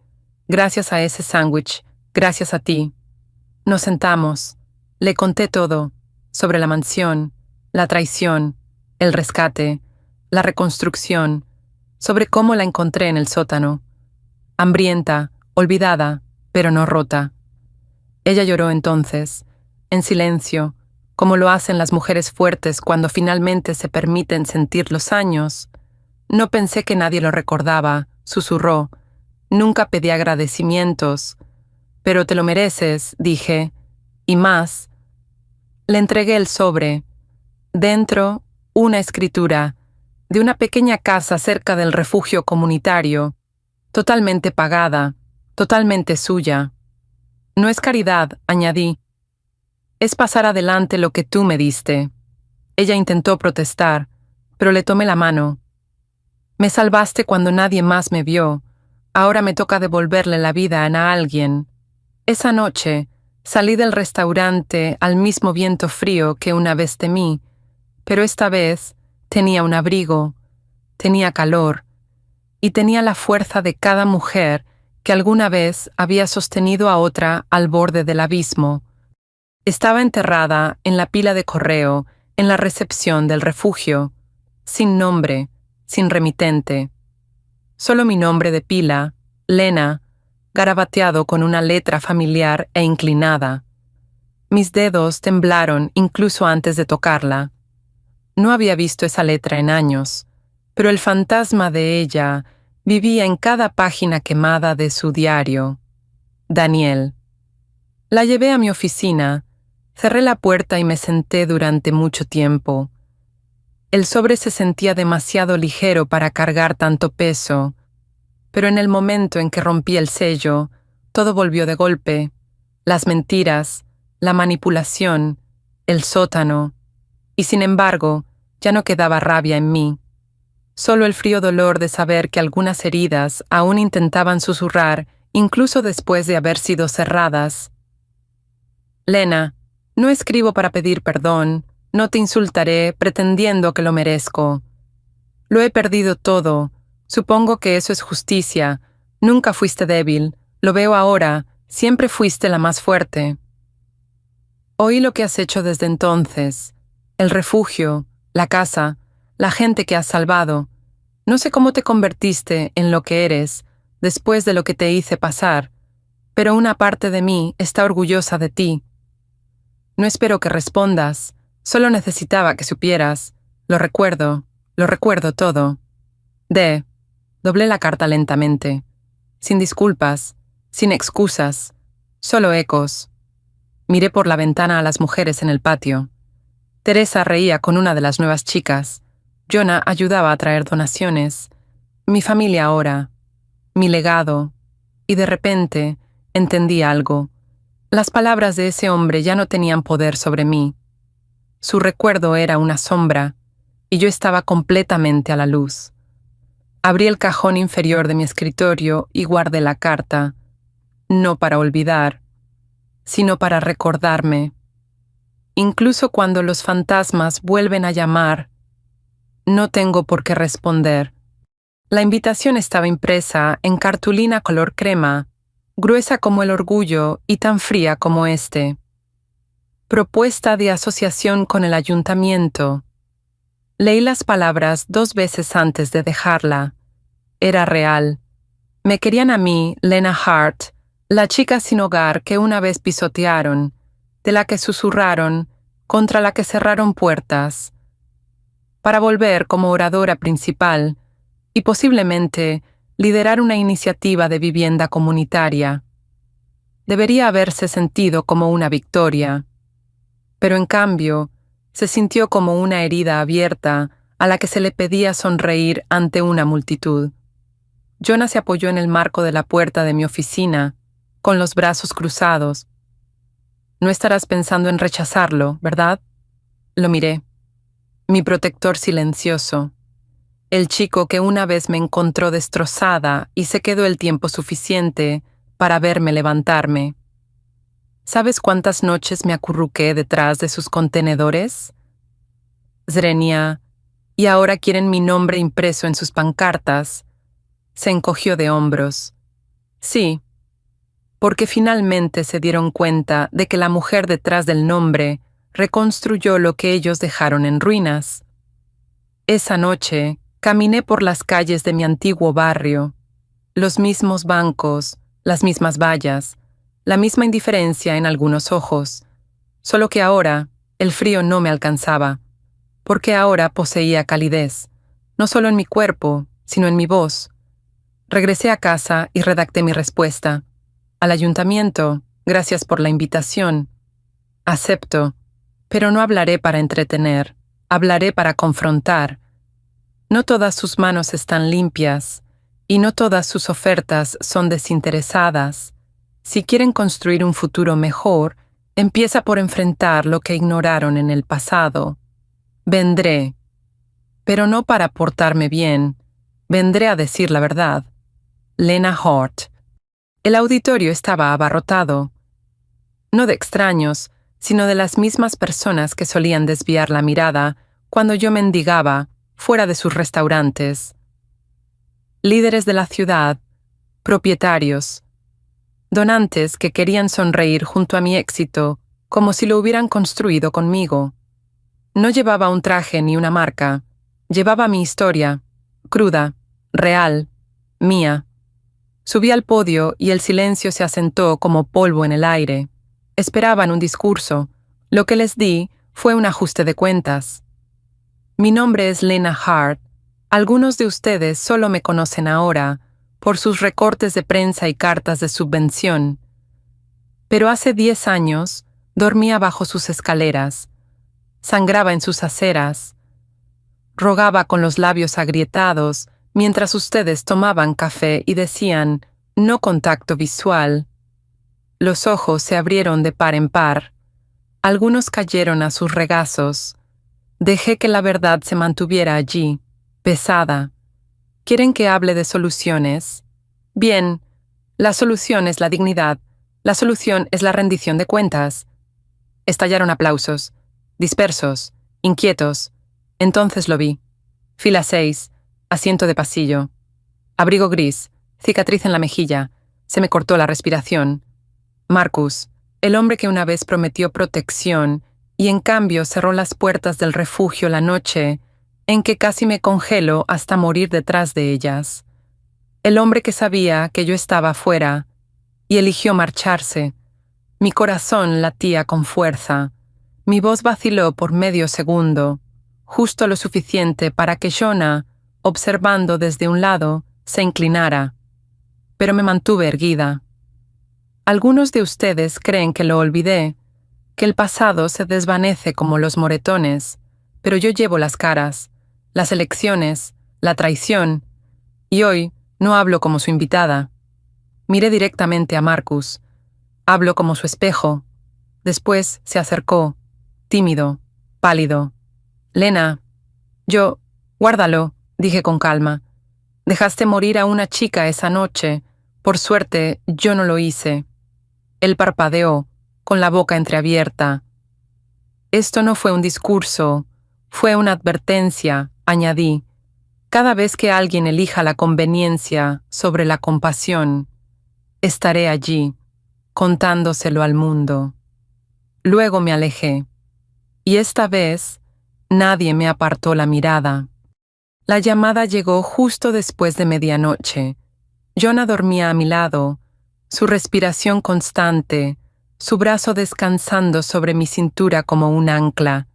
gracias a ese sándwich, gracias a ti. Nos sentamos. Le conté todo, sobre la mansión, la traición, el rescate, la reconstrucción, sobre cómo la encontré en el sótano. Hambrienta, olvidada, pero no rota. Ella lloró entonces, en silencio, como lo hacen las mujeres fuertes cuando finalmente se permiten sentir los años. No pensé que nadie lo recordaba, susurró. Nunca pedí agradecimientos. Pero te lo mereces, dije. Y más. Le entregué el sobre. Dentro, una escritura, de una pequeña casa cerca del refugio comunitario, totalmente pagada, totalmente suya. No es caridad, añadí. Es pasar adelante lo que tú me diste. Ella intentó protestar, pero le tomé la mano. Me salvaste cuando nadie más me vio. Ahora me toca devolverle la vida a alguien. Esa noche, salí del restaurante al mismo viento frío que una vez temí, pero esta vez tenía un abrigo, tenía calor, y tenía la fuerza de cada mujer que alguna vez había sostenido a otra al borde del abismo. Estaba enterrada en la pila de correo, en la recepción del refugio, sin nombre, sin remitente. Solo mi nombre de pila, Lena, garabateado con una letra familiar e inclinada. Mis dedos temblaron incluso antes de tocarla. No había visto esa letra en años, pero el fantasma de ella vivía en cada página quemada de su diario. Daniel. La llevé a mi oficina, cerré la puerta y me senté durante mucho tiempo. El sobre se sentía demasiado ligero para cargar tanto peso, pero en el momento en que rompí el sello, todo volvió de golpe. Las mentiras, la manipulación, el sótano, y sin embargo, ya no quedaba rabia en mí. Solo el frío dolor de saber que algunas heridas aún intentaban susurrar, incluso después de haber sido cerradas. Lena, no escribo para pedir perdón, no te insultaré pretendiendo que lo merezco. Lo he perdido todo, supongo que eso es justicia. Nunca fuiste débil, lo veo ahora, siempre fuiste la más fuerte. Oí lo que has hecho desde entonces, el refugio, la casa, la gente que has salvado. No sé cómo te convertiste en lo que eres, después de lo que te hice pasar, pero una parte de mí está orgullosa de ti. No espero que respondas, solo necesitaba que supieras. Lo recuerdo todo. Doblé la carta lentamente, sin disculpas, sin excusas, solo ecos. Miré por la ventana a las mujeres en el patio. Teresa reía con una de las nuevas chicas. Jonah ayudaba a traer donaciones. Mi familia ahora. Mi legado. Y de repente entendí algo. Las palabras de ese hombre ya no tenían poder sobre mí. Su recuerdo era una sombra, y yo estaba completamente a la luz. Abrí el cajón inferior de mi escritorio y guardé la carta, no para olvidar, sino para recordarme. Incluso cuando los fantasmas vuelven a llamar, no tengo por qué responder. La invitación estaba impresa en cartulina color crema, gruesa como el orgullo y tan fría como este. Propuesta de asociación con el ayuntamiento. Leí las palabras 2 veces antes de dejarla. Era real. Me querían a mí, Lena Hart, la chica sin hogar que una vez pisotearon, de la que susurraron, contra la que cerraron puertas, para volver como oradora principal y posiblemente liderar una iniciativa de vivienda comunitaria. Debería haberse sentido como una victoria, pero en cambio se sintió como una herida abierta a la que se le pedía sonreír ante una multitud. Jonah se apoyó en el marco de la puerta de mi oficina, con los brazos cruzados. No estarás pensando en rechazarlo, ¿verdad? Lo miré. Mi protector silencioso. El chico que una vez me encontró destrozada y se quedó el tiempo suficiente para verme levantarme. ¿Sabes cuántas noches me acurruqué detrás de sus contenedores? Zrenia, y ahora quieren mi nombre impreso en sus pancartas. Se encogió de hombros. Sí, porque finalmente se dieron cuenta de que la mujer detrás del nombre reconstruyó lo que ellos dejaron en ruinas. Esa noche, caminé por las calles de mi antiguo barrio. Los mismos bancos, las mismas vallas, la misma indiferencia en algunos ojos. Solo que ahora, el frío no me alcanzaba, porque ahora poseía calidez, no solo en mi cuerpo, sino en mi voz. Regresé a casa y redacté mi respuesta. Al ayuntamiento, gracias por la invitación. Acepto, pero no hablaré para entretener, hablaré para confrontar. No todas sus manos están limpias, y no todas sus ofertas son desinteresadas. Si quieren construir un futuro mejor, empieza por enfrentar lo que ignoraron en el pasado. Vendré, pero no para portarme bien, vendré a decir la verdad. Lena Hart. El auditorio estaba abarrotado, no de extraños, sino de las mismas personas que solían desviar la mirada cuando yo mendigaba fuera de sus restaurantes. Líderes de la ciudad, propietarios, donantes que querían sonreír junto a mi éxito como si lo hubieran construido conmigo. No llevaba un traje ni una marca, llevaba mi historia, cruda, real, mía. Subí al podio y el silencio se asentó como polvo en el aire. Esperaban un discurso. Lo que les di fue un ajuste de cuentas. Mi nombre es Lena Hart. Algunos de ustedes solo me conocen ahora por sus recortes de prensa y cartas de subvención. Pero hace 10 años dormía bajo sus escaleras, sangraba en sus aceras, rogaba con los labios agrietados mientras ustedes tomaban café y decían, no contacto visual. Los ojos se abrieron de par en par. Algunos cayeron a sus regazos. Dejé que la verdad se mantuviera allí, pesada. ¿Quieren que hable de soluciones? Bien, la solución es la dignidad. La solución es la rendición de cuentas. Estallaron aplausos, dispersos, inquietos. Entonces lo vi. Fila 6, asiento de pasillo. Abrigo gris, cicatriz en la mejilla. Se me cortó la respiración. Marcus, el hombre que una vez prometió protección y en cambio cerró las puertas del refugio la noche en que casi me congelo hasta morir detrás de ellas. El hombre que sabía que yo estaba afuera y eligió marcharse. Mi corazón latía con fuerza. Mi voz vaciló por medio segundo, justo lo suficiente para que Jonah, observando desde un lado, se inclinara. Pero me mantuve erguida. Algunos de ustedes creen que lo olvidé, que el pasado se desvanece como los moretones, pero yo llevo las caras, las elecciones, la traición, y hoy no hablo como su invitada. Miré directamente a Marcus. Hablo como su espejo. Después se acercó, tímido, pálido. Lena, guárdalo, dije con calma. Dejaste morir a una chica esa noche. Por suerte, yo no lo hice. Él parpadeó, con la boca entreabierta. Esto no fue un discurso, fue una advertencia, añadí. Cada vez que alguien elija la conveniencia sobre la compasión, estaré allí, contándoselo al mundo. Luego me alejé, y esta vez nadie me apartó la mirada. La llamada llegó justo después de medianoche. Jonah dormía a mi lado, su respiración constante, su brazo descansando sobre mi cintura como un ancla.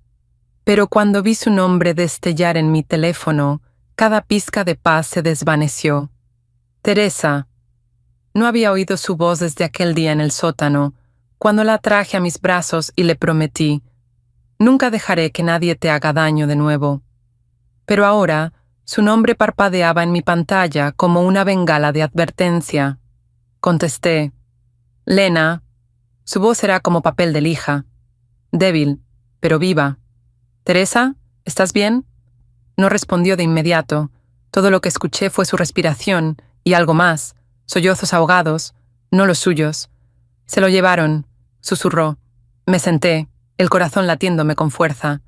Pero cuando vi su nombre destellar en mi teléfono, cada pizca de paz se desvaneció. Teresa. No había oído su voz desde aquel día en el sótano, cuando la traje a mis brazos y le prometí, nunca dejaré que nadie te haga daño de nuevo. Pero ahora, su nombre parpadeaba en mi pantalla como una bengala de advertencia. Contesté, Lena. Su voz era como papel de lija, débil, pero viva. Teresa, ¿estás bien? No respondió de inmediato. Todo lo que escuché fue su respiración y algo más, sollozos ahogados, no los suyos. Se lo llevaron, susurró. Me senté, el corazón latiéndome con fuerza.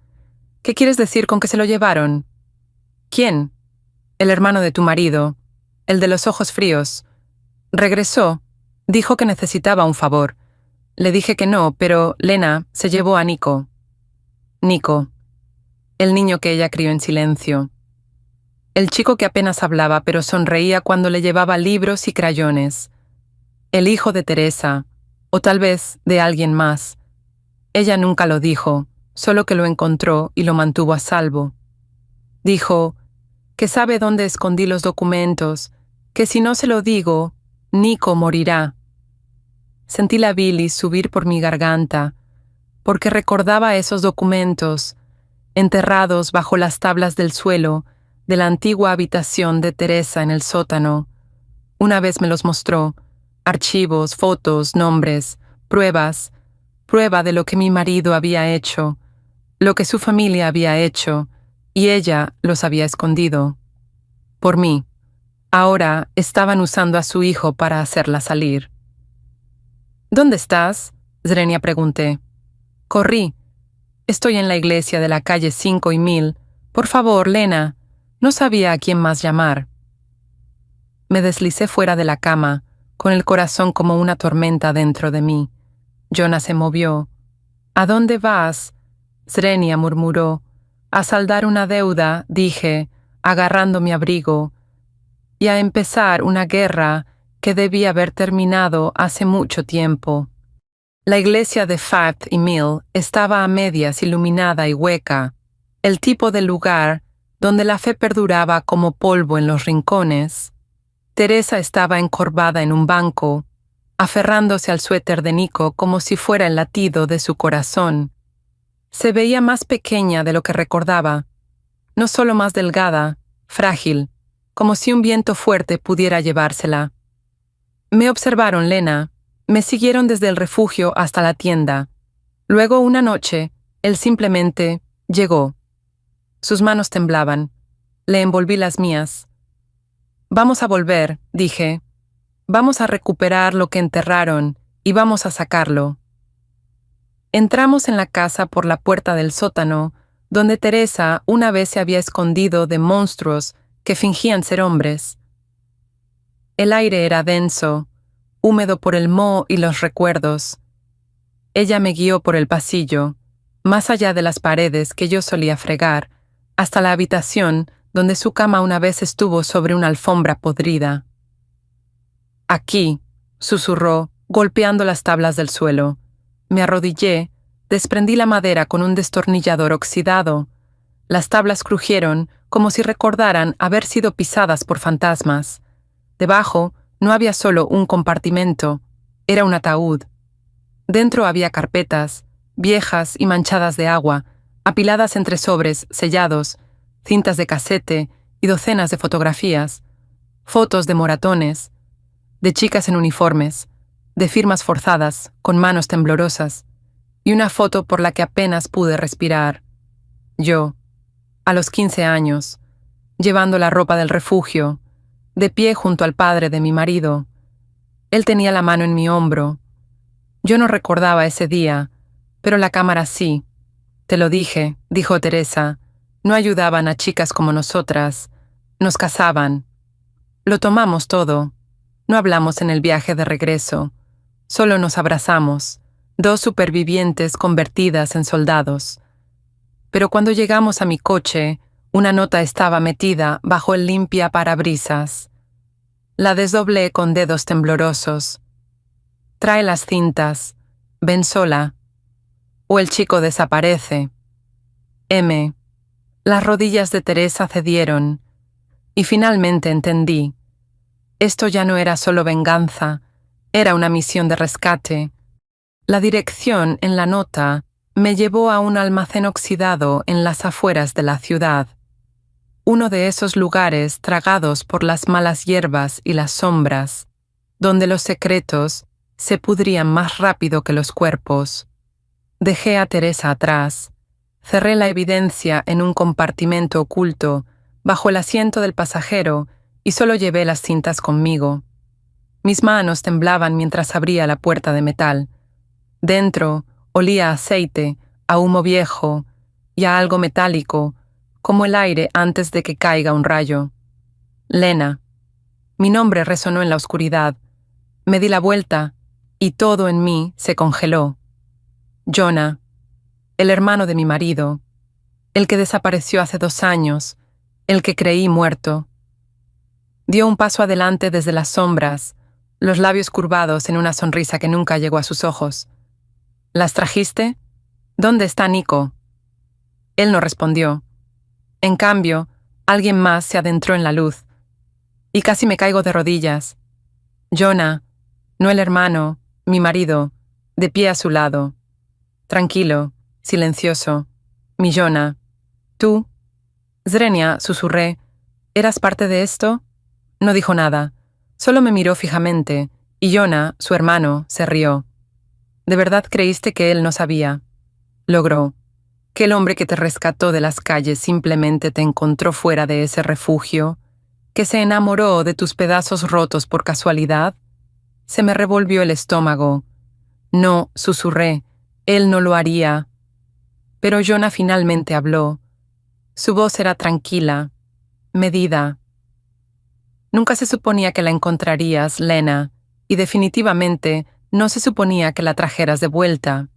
¿Qué quieres decir con que se lo llevaron? ¿Quién? El hermano de tu marido, el de los ojos fríos. Regresó. Dijo que necesitaba un favor. Le dije que no, pero Lena se llevó a Nico. Nico. El niño que ella crió en silencio. El chico que apenas hablaba pero sonreía cuando le llevaba libros y crayones. El hijo de Teresa, o tal vez de alguien más. Ella nunca lo dijo, solo que lo encontró y lo mantuvo a salvo. Dijo que sabe dónde escondí los documentos, que si no se lo digo, Nico morirá. Sentí la bilis subir por mi garganta, porque recordaba esos documentos, enterrados bajo las tablas del suelo de la antigua habitación de Teresa en el sótano. Una vez me los mostró, archivos, fotos, nombres, pruebas, prueba de lo que mi marido había hecho, lo que su familia había hecho, y ella los había escondido. Por mí. Ahora estaban usando a su hijo para hacerla salir. ¿Dónde estás? Zrenia pregunté. Corrí. Estoy en la iglesia de la calle 5 y 1000. Por favor, Lena. No sabía a quién más llamar. Me deslicé fuera de la cama, con el corazón como una tormenta dentro de mí. Jonah se movió. ¿A dónde vas? Zrenia murmuró. A saldar una deuda, dije, agarrando mi abrigo, y a empezar una guerra que debía haber terminado hace mucho tiempo. La iglesia de 5 y 1000 estaba a medias iluminada y hueca, el tipo de lugar donde la fe perduraba como polvo en los rincones. Teresa estaba encorvada en un banco, aferrándose al suéter de Nico como si fuera el latido de su corazón. Se veía más pequeña de lo que recordaba, no solo más delgada, frágil, como si un viento fuerte pudiera llevársela. Me observaron, Lena. Me siguieron desde el refugio hasta la tienda. Luego, una noche, él simplemente llegó. Sus manos temblaban. Le envolví las mías. Vamos a volver, dije. Vamos a recuperar lo que enterraron y vamos a sacarlo. Entramos en la casa por la puerta del sótano, donde Teresa una vez se había escondido de monstruos que fingían ser hombres. El aire era denso, húmedo por el moho y los recuerdos. Ella me guió por el pasillo, más allá de las paredes que yo solía fregar, hasta la habitación donde su cama una vez estuvo sobre una alfombra podrida. Aquí, susurró, golpeando las tablas del suelo. Me arrodillé, desprendí la madera con un destornillador oxidado. Las tablas crujieron como si recordaran haber sido pisadas por fantasmas. Debajo no había solo un compartimento, era un ataúd. Dentro había carpetas, viejas y manchadas de agua, apiladas entre sobres sellados, cintas de casete y docenas de fotografías, fotos de moratones, de chicas en uniformes, de firmas forzadas, con manos temblorosas, y una foto por la que apenas pude respirar. Yo, a los 15 años, llevando la ropa del refugio, de pie junto al padre de mi marido. Él tenía la mano en mi hombro. Yo no recordaba ese día, pero la cámara sí. Te lo dije, dijo Teresa, no ayudaban a chicas como nosotras, nos cazaban. Lo tomamos todo. No hablamos en el viaje de regreso. Solo nos abrazamos, dos supervivientes convertidas en soldados. Pero cuando llegamos a mi coche, una nota estaba metida bajo el limpia parabrisas. La desdoblé con dedos temblorosos. Trae las cintas. Ven sola. O el chico desaparece. M. Las rodillas de Teresa cedieron. Y finalmente entendí. Esto ya no era solo venganza, era una misión de rescate. La dirección en la nota me llevó a un almacén oxidado en las afueras de la ciudad. Uno de esos lugares tragados por las malas hierbas y las sombras, donde los secretos se pudrían más rápido que los cuerpos. Dejé a Teresa atrás, cerré la evidencia en un compartimento oculto bajo el asiento del pasajero y solo llevé las cintas conmigo. Mis manos temblaban mientras abría la puerta de metal. Dentro olía a aceite, a humo viejo y a algo metálico, como el aire antes de que caiga un rayo. Lena. Mi nombre resonó en la oscuridad. Me di la vuelta y todo en mí se congeló. Jonah, el hermano de mi marido, el que desapareció hace 2 años, el que creí muerto. Dio un paso adelante desde las sombras, los labios curvados en una sonrisa que nunca llegó a sus ojos. ¿Las trajiste? ¿Dónde está Nico? Él no respondió. En cambio, alguien más se adentró en la luz, y casi me caigo de rodillas. Jonah, no el hermano, mi marido, de pie a su lado. Tranquilo, silencioso. Mi Jonah. ¿Tú? Zrenia, susurré. ¿Eras parte de esto? No dijo nada. Solo me miró fijamente, y Jonah, su hermano, se rió. ¿De verdad creíste que él no sabía? Logró. ¿Que el hombre que te rescató de las calles simplemente te encontró fuera de ese refugio? ¿Que se enamoró de tus pedazos rotos por casualidad? Se me revolvió el estómago. No, susurré, él no lo haría. Pero Jonah finalmente habló. Su voz era tranquila, medida. Nunca se suponía que la encontrarías, Lena, y definitivamente no se suponía que la trajeras de vuelta.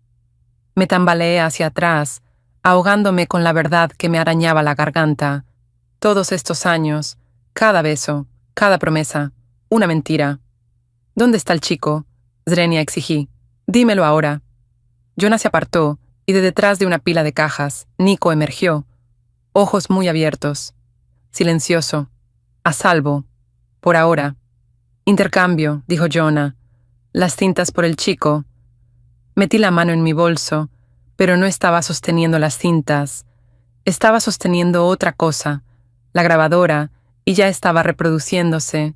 Me tambaleé hacia atrás, ahogándome con la verdad que me arañaba la garganta. Todos estos años, cada beso, cada promesa, una mentira. ¿Dónde está el chico? Zrenia exigí. Dímelo ahora. Jonah se apartó, y de detrás de una pila de cajas, Nico emergió, ojos muy abiertos, silencioso, a salvo, por ahora. Intercambio, dijo Jonah. Las cintas por el chico. Metí la mano en mi bolso, pero no estaba sosteniendo las cintas. Estaba sosteniendo otra cosa, la grabadora, y ya estaba reproduciéndose.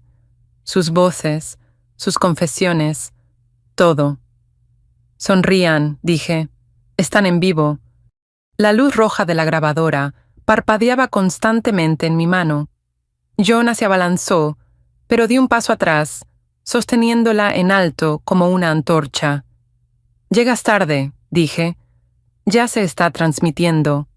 Sus voces, sus confesiones, todo. Sonrían, dije. Están en vivo. La luz roja de la grabadora parpadeaba constantemente en mi mano. Jonah se abalanzó, pero di un paso atrás, sosteniéndola en alto como una antorcha. Llegas tarde, dije. Ya se está transmitiendo.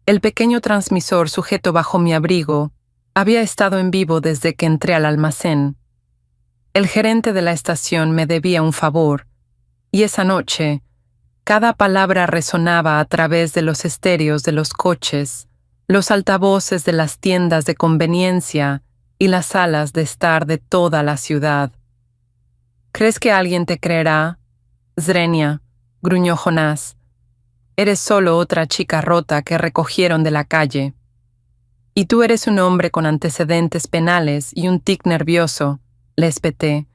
El pequeño transmisor sujeto bajo mi abrigo había estado en vivo desde que entré al almacén. El gerente de la estación me debía un favor, y esa noche, cada palabra resonaba a través de los estéreos de los coches, los altavoces de las tiendas de conveniencia y las salas de estar de toda la ciudad. ¿Crees que alguien te creerá? Zrenia, gruñó Jonás. Eres solo otra chica rota que recogieron de la calle. Y tú eres un hombre con antecedentes penales y un tic nervioso, le espeté.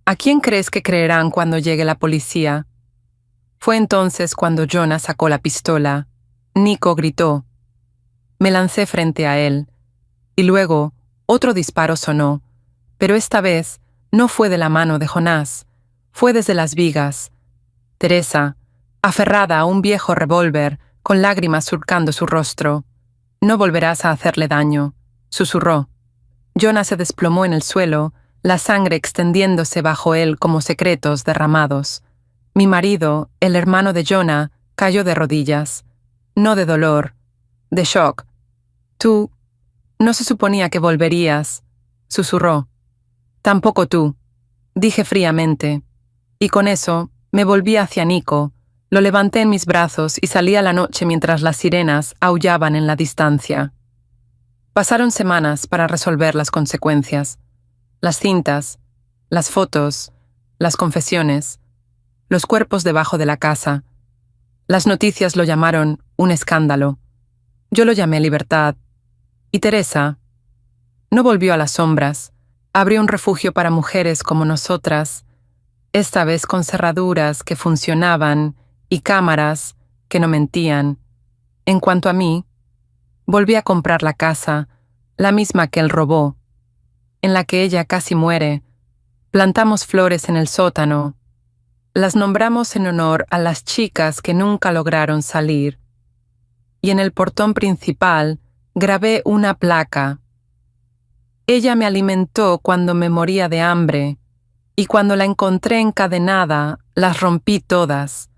¿A quién crees que creerán cuando llegue la policía? Fue entonces cuando Jonah sacó la pistola. Nico gritó. Me lancé frente a él, y luego otro disparo sonó, pero esta vez no fue de la mano de Jonás, fue desde las vigas. Teresa, aferrada a un viejo revólver, con lágrimas surcando su rostro. No volverás a hacerle daño, susurró. Jonah se desplomó en el suelo, la sangre extendiéndose bajo él como secretos derramados. Mi marido, el hermano de Jonah, cayó de rodillas. No de dolor, de shock. Tú, no se suponía que volverías, susurró. Tampoco tú, dije fríamente. Y con eso, me volví hacia Nico, lo levanté en mis brazos y salí a la noche mientras las sirenas aullaban en la distancia. Pasaron semanas para resolver las consecuencias. Las cintas, las fotos, las confesiones, los cuerpos debajo de la casa. Las noticias lo llamaron un escándalo. Yo lo llamé libertad. Y Teresa no volvió a las sombras. Abrió un refugio para mujeres como nosotras, esta vez con cerraduras que funcionaban y cámaras que no mentían. En cuanto a mí, volví a comprar la casa, la misma que él robó, en la que ella casi muere. Plantamos flores en el sótano. Las nombramos en honor a las chicas que nunca lograron salir. Y en el portón principal grabé una placa. Ella me alimentó cuando me moría de hambre, y cuando la encontré encadenada, las rompí todas.